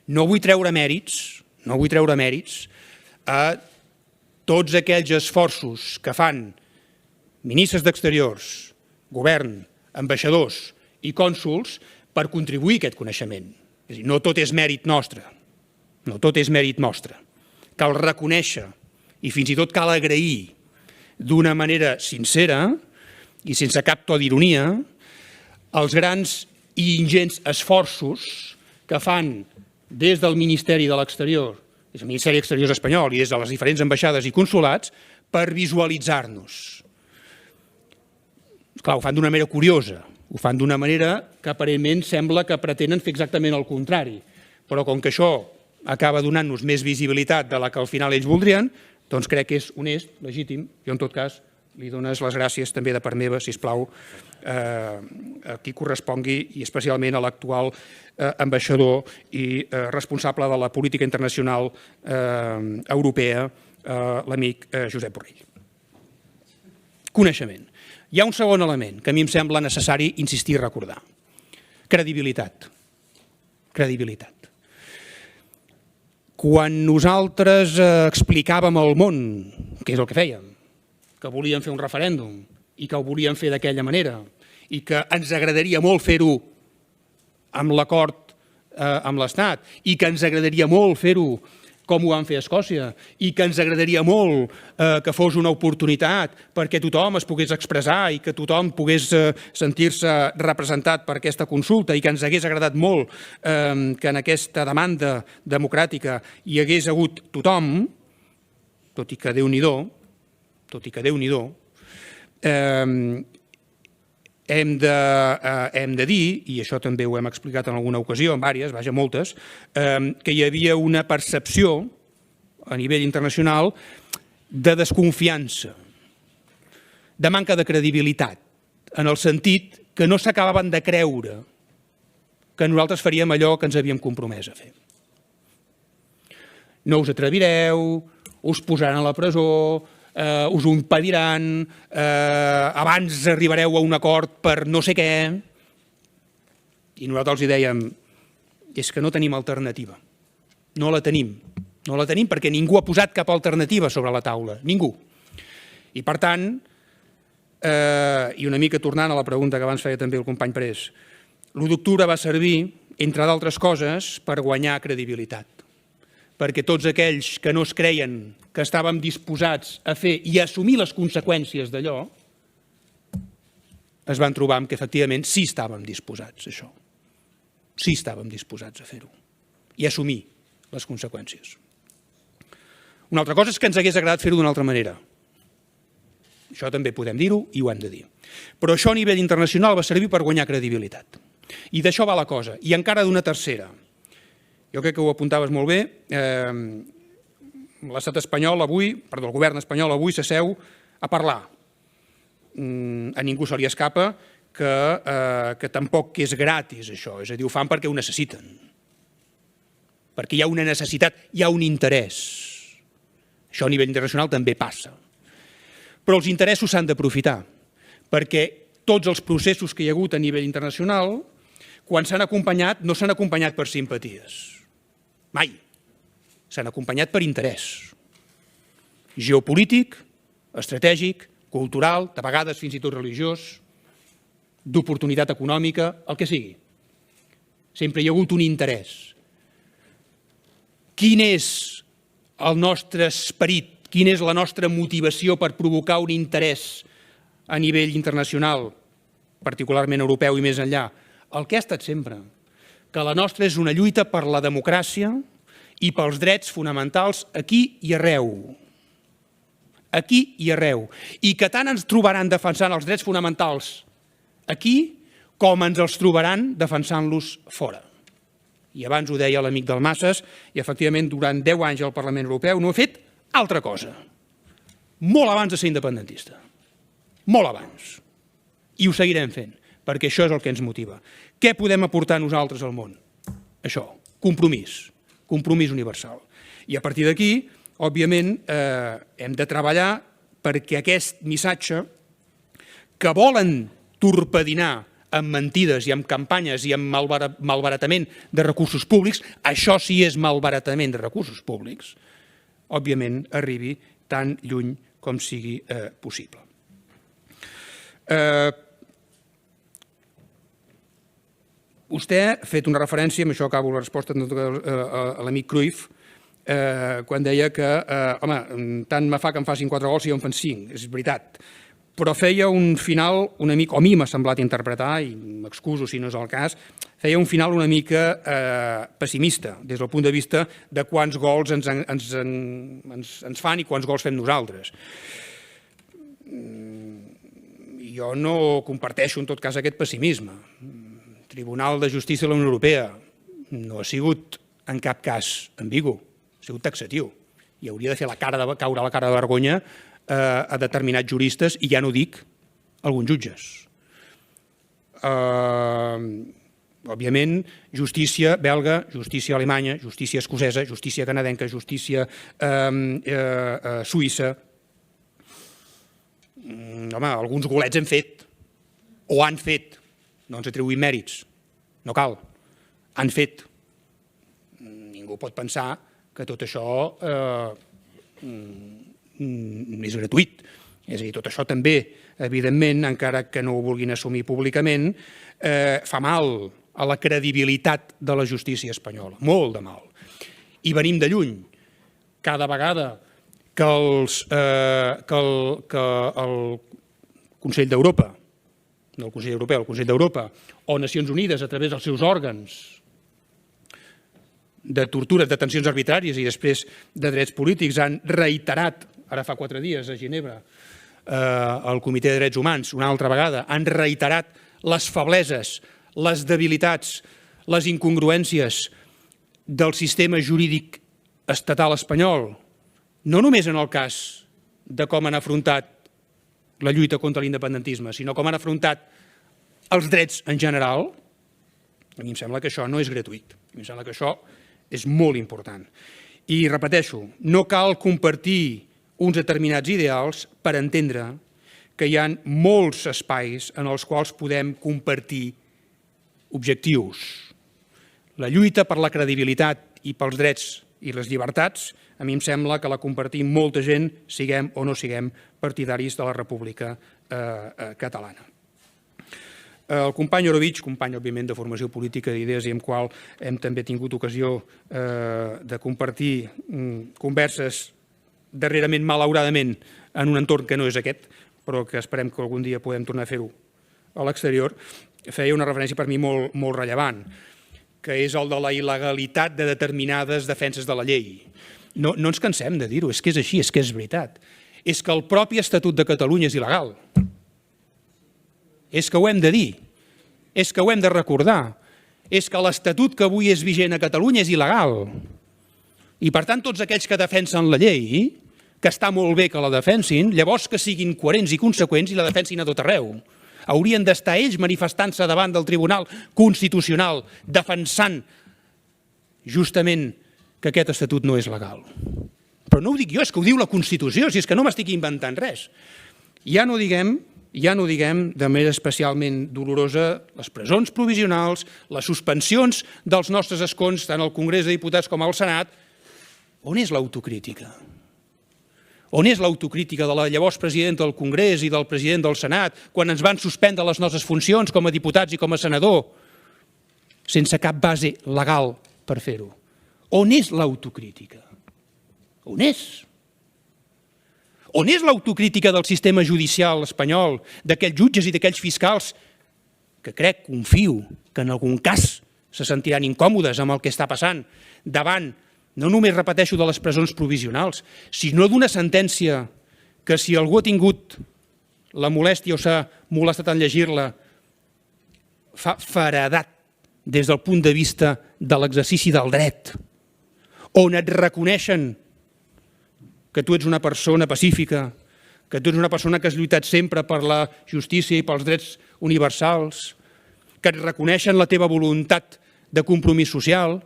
No vull treure mèrits a tots aquells esforços que fan ministres d'Exteriors, govern, ambaixadors i cònsols per contribuir a aquest coneixement. És a dir, no tot és mèrit nostre. No tot és mèrit nostre. Cal reconèixer i fins i tot cal agrair d'una manera sincera i sense cap to d'ironia els grans i ingents esforços que fan des del Ministeri de l'Exterior, des del Ministeri d'Exteriors espanyol i des de les diferents ambaixades i consolats per visualitzar-nos. Clar, ho fan d'una manera curiosa, ho fan d'una manera que aparentment sembla que pretenen fer exactament el contrari, però com que això acaba donant-nos més visibilitat de la que al final ells voldrien, doncs crec que és honest, legítim, i en tot cas li dones les gràcies també de part meva, sisplau, a qui correspongui i especialment a l'actual ambaixador i responsable de la política internacional europea, l'amic Josep Borrell. Coneixement. Hi ha un segon element que a mi em sembla necessari insistir i recordar. Credibilitat. Credibilitat. Quan nosaltres explicàvem al món què és el que fèiem, que volíem fer un referèndum i que ho volíem fer d'aquella manera i que ens agradaria molt fer-ho amb l'acord amb l'Estat i que ens agradaria molt fer-ho com ho van fer a Escòcia i que ens agradaria molt que fos una oportunitat perquè tothom es pogués expressar i que tothom pogués sentir-se representat per aquesta consulta i que ens hagués agradat molt que en aquesta demanda democràtica hi hagués hagut tothom, tot i que Déu-n'hi-do, hem de dir, i això també ho hem explicat en alguna ocasió, en diverses, vaja, moltes, que hi havia una percepció a nivell internacional de desconfiança, de manca de credibilitat, en el sentit que no s'acabaven de creure que nosaltres faríem allò que ens havíem compromès a fer. No us atrevireu, us posaran a la presó, us ho impediran, abans arribareu a un acord per no sé què. I nosaltres els dèiem, és que no tenim alternativa. No la tenim. No la tenim perquè ningú ha posat cap alternativa sobre la taula. Ningú. I per tant, i una mica tornant a la pregunta que abans feia també el company Parés, l'1 d'octubre va servir, entre d'altres coses, per guanyar credibilitat. Perquè tots aquells que no es creien que estàvem disposats a fer i a assumir les conseqüències d'allò, es van trobar que efectivament sí estàvem disposats a això. Sí estàvem disposats a fer-ho i a assumir les conseqüències. Una altra cosa és que ens hagués agradat fer-ho d'una altra manera. Això també podem dir-ho i ho hem de dir. Però això a nivell internacional va servir per guanyar credibilitat. I d'això va la cosa. I encara d'una tercera. Jo crec que ho apuntaves molt bé, l'estat espanyol avui, perdó, el govern espanyol avui s'asseu a parlar. A ningú se li escapa que tampoc és gratis això, és a dir, ho fan perquè ho necessiten. perquè hi ha una necessitat, hi ha un interès. Això a nivell internacional també passa. Però els interessos s'han d'aprofitar, perquè tots els processos que hi ha hagut a nivell internacional, quan s'han acompanyat, no s'han acompanyat per simpaties. Mai. S'han acompanyat per interès. Geopolític, estratègic, cultural, de vegades fins i tot religiós, d'oportunitat econòmica, el que sigui. Sempre hi ha hagut un interès. Quin és el nostre esperit, quina és la nostra motivació per provocar un interès a nivell internacional, particularment europeu i més enllà? El que ha estat sempre, que la nostra és una lluita per la democràcia i pels drets fonamentals aquí i arreu. Aquí i arreu. I que tant ens trobaran defensant els drets fonamentals aquí com ens els trobaran defensant-los fora. I abans ho deia l'amic del Masses, i efectivament durant 10 anys al Parlament Europeu no he fet altra cosa. Molt abans de ser independentista. Molt abans. I ho seguirem fent, perquè això és el que ens motiva. Què podem aportar nosaltres al món? Això, compromís. Compromís universal. I a partir d'aquí, òbviament, hem de treballar perquè aquest missatge que volen torpedinar amb mentides i amb campanyes i amb malbaratament de recursos públics, això sí és malbaratament de recursos públics, òbviament arribi tan lluny com sigui possible. Vostè ha fet una referència, amb això acabo la resposta a l'amic Cruyff, quan deia que, home, tant me fa que em facin 4 gols i jo en fan 5, és veritat. Però feia un final una mica, o a mi m'ha semblat interpretar, i m'excuso si no és el cas, feia un final una mica pessimista, des del punt de vista de quants gols ens fan i quants gols fem nosaltres. Jo no comparteixo en tot cas aquest pessimisme. El Tribunal de Justícia de la Unió Europea no ha sigut en cap cas ambigu, ha sigut taxatiu. I hauria de fer caure la cara de vergonya a determinats juristes, i ja no dic alguns jutges. Òbviament, justícia belga, justícia alemanya, justícia escocesa, justícia canadenca, justícia suïssa. Home, alguns golets hem fet, o han fet, no ens atribuïm mèrits, no cal, han fet. Ningú pot pensar que tot això és gratuït. És a dir, tot això també, evidentment, encara que no ho vulguin assumir públicament, fa mal a la credibilitat de la justícia espanyola, molt de mal. I venim de lluny. Cada vegada que el Consell d'Europa, no el Consell Europeu, el Consell d'Europa, o Nacions Unides, a través dels seus òrgans de tortures, detencions arbitràries i després de drets polítics, han reiterat, ara fa 4 dies a Ginebra, el Comitè de Drets Humans, una altra vegada, han reiterat les febleses, les debilitats, les incongruències del sistema jurídic estatal espanyol, no només en el cas de com han afrontat la lluita contra l'independentisme, sinó com han afrontat els drets en general. A mi em sembla que això no és gratuït. A mi em sembla que això és molt important. I repeteixo, no cal compartir uns determinats ideals per entendre que hi ha molts espais en els quals podem compartir objectius. La lluita per la credibilitat i pels drets i les llibertats, a mi em sembla que la compartim molta gent, siguem o no siguem partidaris de la República Catalana. El company Orovich, company, òbviament, de formació política d'idees i amb qual hem també tingut ocasió de compartir converses darrerament, malauradament, en un entorn que no és aquest, però que esperem que algun dia podem tornar a fer-ho a l'exterior, feia una referència per mi molt rellevant, que és el de la il·legalitat de determinades defenses de la llei. No ens cansem de dir-ho, és que és així, és que és veritat. És que el propi Estatut de Catalunya és il·legal. És que ho hem de dir, és que ho hem de recordar, és que l'Estatut que avui és vigent a Catalunya és il·legal. I per tant tots aquells que defensen la llei, que està molt bé que la defensin, llavors que siguin coherents i conseqüents i la defensin a tot arreu. Haurien d'estar ells manifestant-se davant del Tribunal Constitucional defensant justament que aquest estatut no és legal. Però no ho dic jo, és que ho diu la Constitució, si és que no m'estic inventant res. Ja no diguem de manera especialment dolorosa les presons provisionals, les suspensions dels nostres escons, tant al Congrés de Diputats com al Senat. On és l'autocrítica? On és l'autocrítica de la llavors presidenta del Congrés i del president del Senat quan ens van suspendre les nostres funcions com a diputats i com a senador sense cap base legal per fer-ho? On és l'autocrítica? On és? On és l'autocrítica del sistema judicial espanyol, d'aquells jutges i d'aquells fiscals que confio, que en algun cas se sentiran incòmodes amb el que està passant davant, no només repeteixo de les presons provisionals, sinó d'una sentència que si algú ha tingut la molèstia o s'ha molestat en llegir-la, fa feredat des del punt de vista de l'exercici del dret, on et reconeixen que tu ets una persona pacífica, que tu ets una persona que has lluitat sempre per la justícia i pels drets universals, que et reconeixen la teva voluntat de compromís social,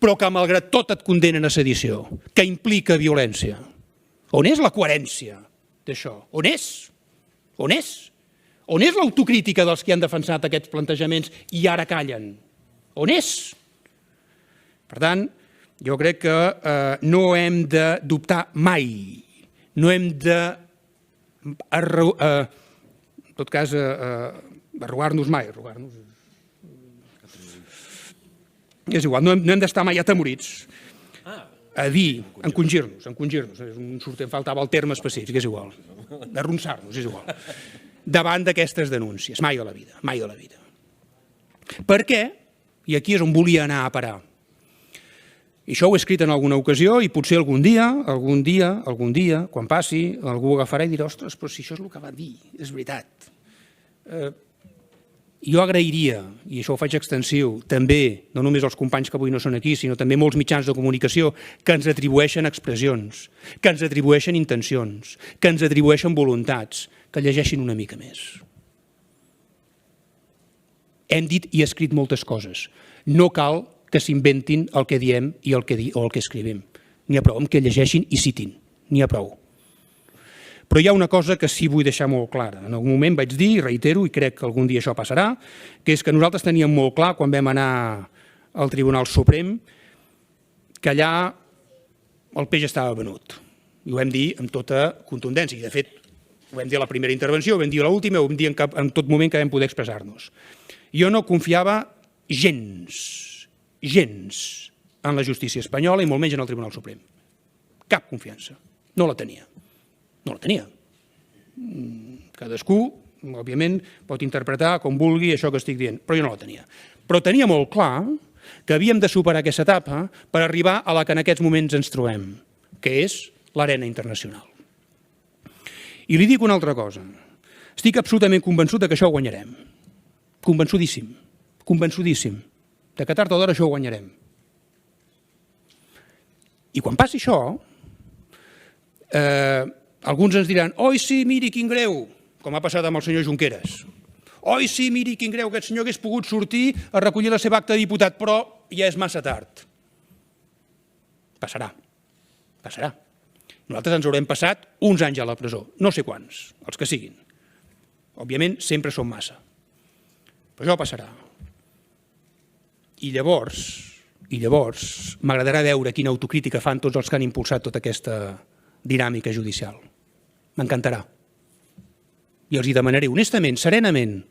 però que malgrat tot et condenen a sedició, que implica violència. On és la coherència d'això? On és? On és? On és l'autocrítica dels que han defensat aquests plantejaments i ara callen? On és? Per tant, jo crec que no hem de dubtar mai, no hem de, en tot cas, arrugar-nos mai, és igual, no hem d'estar mai atemorits a dir, encongir-nos, em faltava el terme específic, és igual, d'arronsar-nos, és igual, davant d'aquestes denúncies, mai de la vida, mai de la vida. Per què? I aquí és on volia anar a parar. I això ho he escrit en alguna ocasió i potser algun dia, quan passi, algú ho agafarà i dirà, ostres, però si això és el que va dir, és veritat. Jo agrairia, i això ho faig extensiu, també, no només als companys que avui no són aquí, sinó també molts mitjans de comunicació que ens atribueixen expressions, que ens atribueixen intencions, que ens atribueixen voluntats, que llegeixin una mica més. Hem dit i escrit moltes coses. No cal que s'inventin el que diem i el que escrivim. N'hi ha prou amb que llegeixin i citin. N'hi ha prou. Però hi ha una cosa que sí vull deixar molt clara. En algun moment vaig dir, i reitero, i crec que algun dia això passarà, que és que nosaltres teníem molt clar, quan vam anar al Tribunal Suprem, que allà el peix estava venut. I ho vam dir amb tota contundència. I, de fet, ho vam dir a la primera intervenció, ho vam dir a l'última, ho vam dir en tot moment que vam poder expressar-nos. Jo no confiava gens en la justícia espanyola i molt menys en el Tribunal Suprem. Cap confiança. No la tenia. No la tenia. Cadascú, òbviament, pot interpretar com vulgui això que estic dient, però jo no la tenia. Però tenia molt clar que havíem de superar aquesta etapa per arribar a la que en aquests moments ens trobem, que és l'arena internacional. I li dic una altra cosa. Estic absolutament convençut que això ho guanyarem. Convençudíssim. Convençudíssim. Que tard o d'hora això ho guanyarem. I quan passi això, alguns ens diran, oi sí, miri quin greu, com ha passat amb el senyor Junqueras. Oi sí, miri quin greu, aquest senyor hagués pogut sortir a recollir la seva acta de diputat, però ja és massa tard. Passarà. Passarà. Nosaltres ens haurem passat uns anys a la presó, no sé quants, els que siguin. Òbviament, sempre són massa. Però això passarà. I llavors m'agradarà veure quina autocrítica fan tots els que han impulsat tota aquesta dinàmica judicial. M'encantarà. I els hi demanaré honestament, serenament,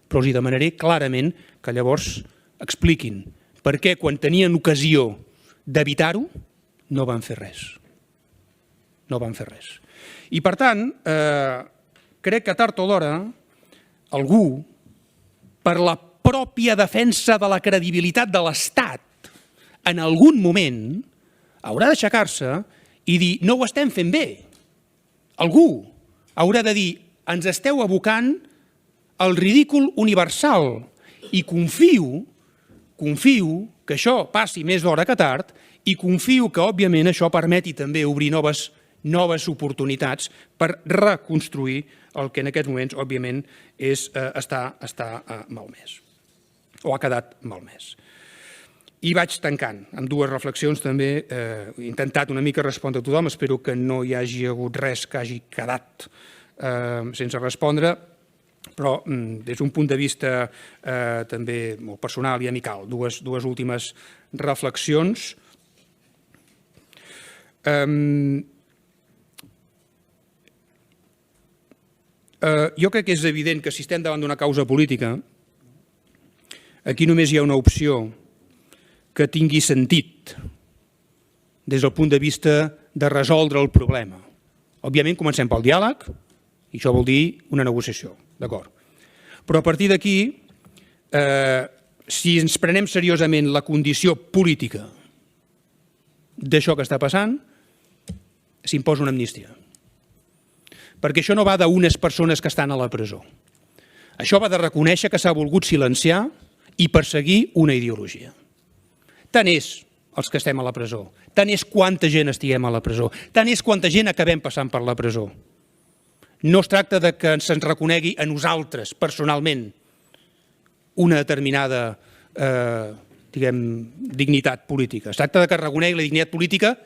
però els hi demanaré clarament que llavors expliquin per què quan tenien ocasió d'evitar-ho no van fer res. No van fer res. I per tant, crec que tard o d'hora algú, per la pròpia defensa de la credibilitat de l'Estat, en algun moment haurà d'aixecar-se i dir no ho estem fent bé. Algú haurà de dir ens esteu abocant al ridícul universal i confio que això passi més d'hora que tard i confio que, òbviament, això permeti també obrir noves oportunitats per reconstruir el que en aquests moments, òbviament, està malmès o ha quedat malmès. I vaig tancant amb dues reflexions també. He intentat una mica respondre a tothom, espero que no hi hagi hagut res que hagi quedat sense respondre, però des d'un punt de vista també molt personal i amical, dues últimes reflexions. Jo crec que és evident que si estem davant d'una causa política, aquí només hi ha una opció que tingui sentit des del punt de vista de resoldre el problema. Òbviament comencem pel diàleg, i això vol dir una negociació, d'acord? Però a partir d'aquí, si ens prenem seriosament la condició política d'això que està passant, s'imposa una amnistia. Perquè això no va d'unes persones que estan a la presó. Això va de reconèixer que s'ha volgut silenciar i perseguir una ideologia. Tant és els que estem a la presó, tant és quanta gent estiguem a la presó, tant és quanta gent acabem passant per la presó. No es tracta de que se'ns reconegui a nosaltres, personalment, una determinada dignitat política. Es tracta de que es reconegui la dignitat política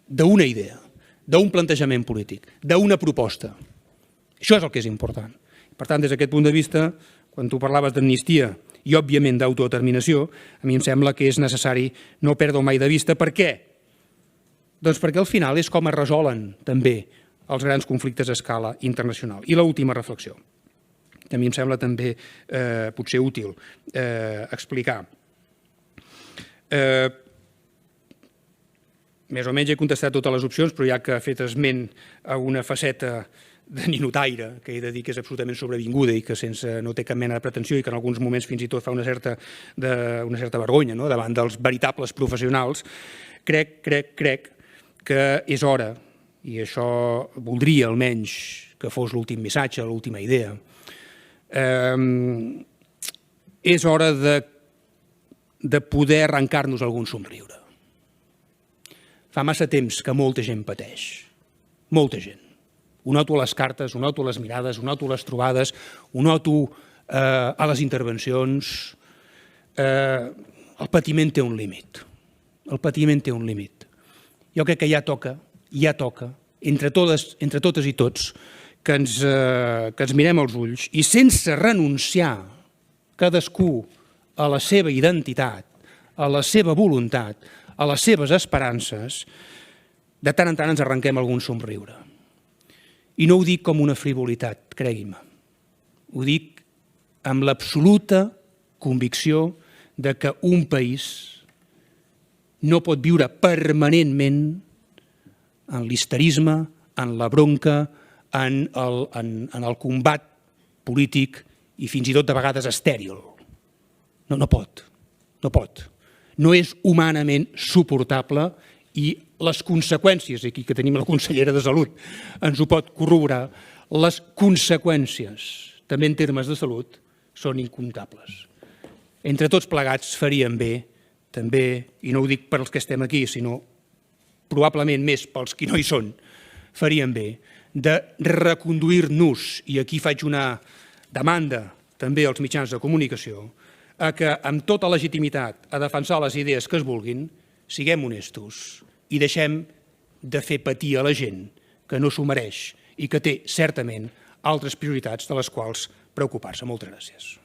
d'una idea, d'un plantejament polític, d'una proposta. Això és el que és important. Per tant, des d'aquest punt de vista, quan tu parlaves d'amnistia i, òbviament, d'autodeterminació, a mi em sembla que és necessari no perdre-ho mai de vista. Per què? Doncs perquè al final és com es resolen també els grans conflictes a escala internacional. I l'última reflexió, que a mi em sembla també potser útil explicar. Més o menys he contestat totes les opcions, però ja que ha fet esment a una faceta de ninotaire, que he de dir que és absolutament sobrevinguda i que no té cap mena de pretensió i que en alguns moments fins i tot fa una certa vergonya davant dels veritables professionals, crec que és hora, i això voldria almenys que fos l'últim missatge, l'última idea, és hora de poder arrencar-nos algun somriure. Fa massa temps que molta gent pateix, molta gent. Ho noto a les cartes, ho noto a les mirades, ho noto a les trobades, ho noto a les intervencions. El patiment té un límit. El patiment té un límit. Jo crec que ja toca, entre totes i tots, que ens mirem als ulls i sense renunciar cadascú a la seva identitat, a la seva voluntat, a les seves esperances, de tant en tant ens arrenquem algun somriure. I no ho dic com una frivolitat, cregui'm. Ho dic amb l'absoluta convicció de que un país no pot viure permanentment en l'histerisme, en la bronca, en el combat polític i fins i tot de vegades estèril. No pot. No és humanament suportable i les conseqüències, aquí que tenim la consellera de Salut, ens ho pot corroborar, les conseqüències, també en termes de salut, són incomptables. Entre tots plegats faríem bé, també, i no ho dic per als que estem aquí, sinó probablement més pels que no hi són, faríem bé de reconduir-nos, i aquí faig una demanda també als mitjans de comunicació, a que amb tota legitimitat a defensar les idees que es vulguin, siguem honestos i deixem de fer patir a la gent que no s'ho mereix i que té certament altres prioritats de les quals preocupar-se. Moltes gràcies.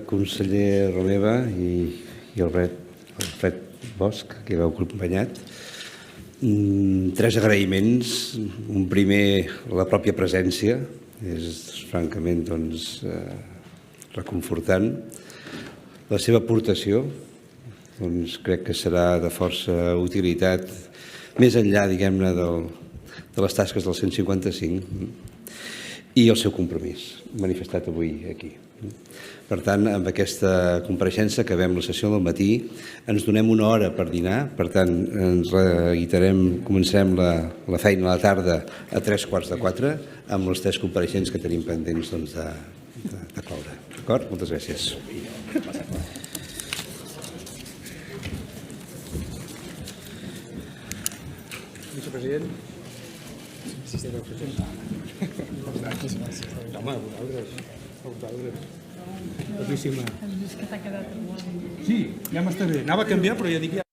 Conseller Romeva i Alfred Bosch, que l'heu acompanyat. 3 agraïments. Un primer, la pròpia presència, és francament reconfortant. La seva aportació crec que serà de força utilitat més enllà, diguem-ne, de les tasques del 155 i el seu compromís manifestat avui aquí. Per tant, amb aquesta compareixença acabem la sessió del matí, ens donem una hora per dinar, per tant, ens reiterem, començarem la feina a la tarda a 3:15 amb les 3 compareixents que tenim pendents de cloure. D'acord? Moltes gràcies. Vicepresident. Home, a vosaltres. Boníssima. Has vist que t'ha quedat igual. Sí, ja m'està bé. Anava a canviar, però ja dic ja.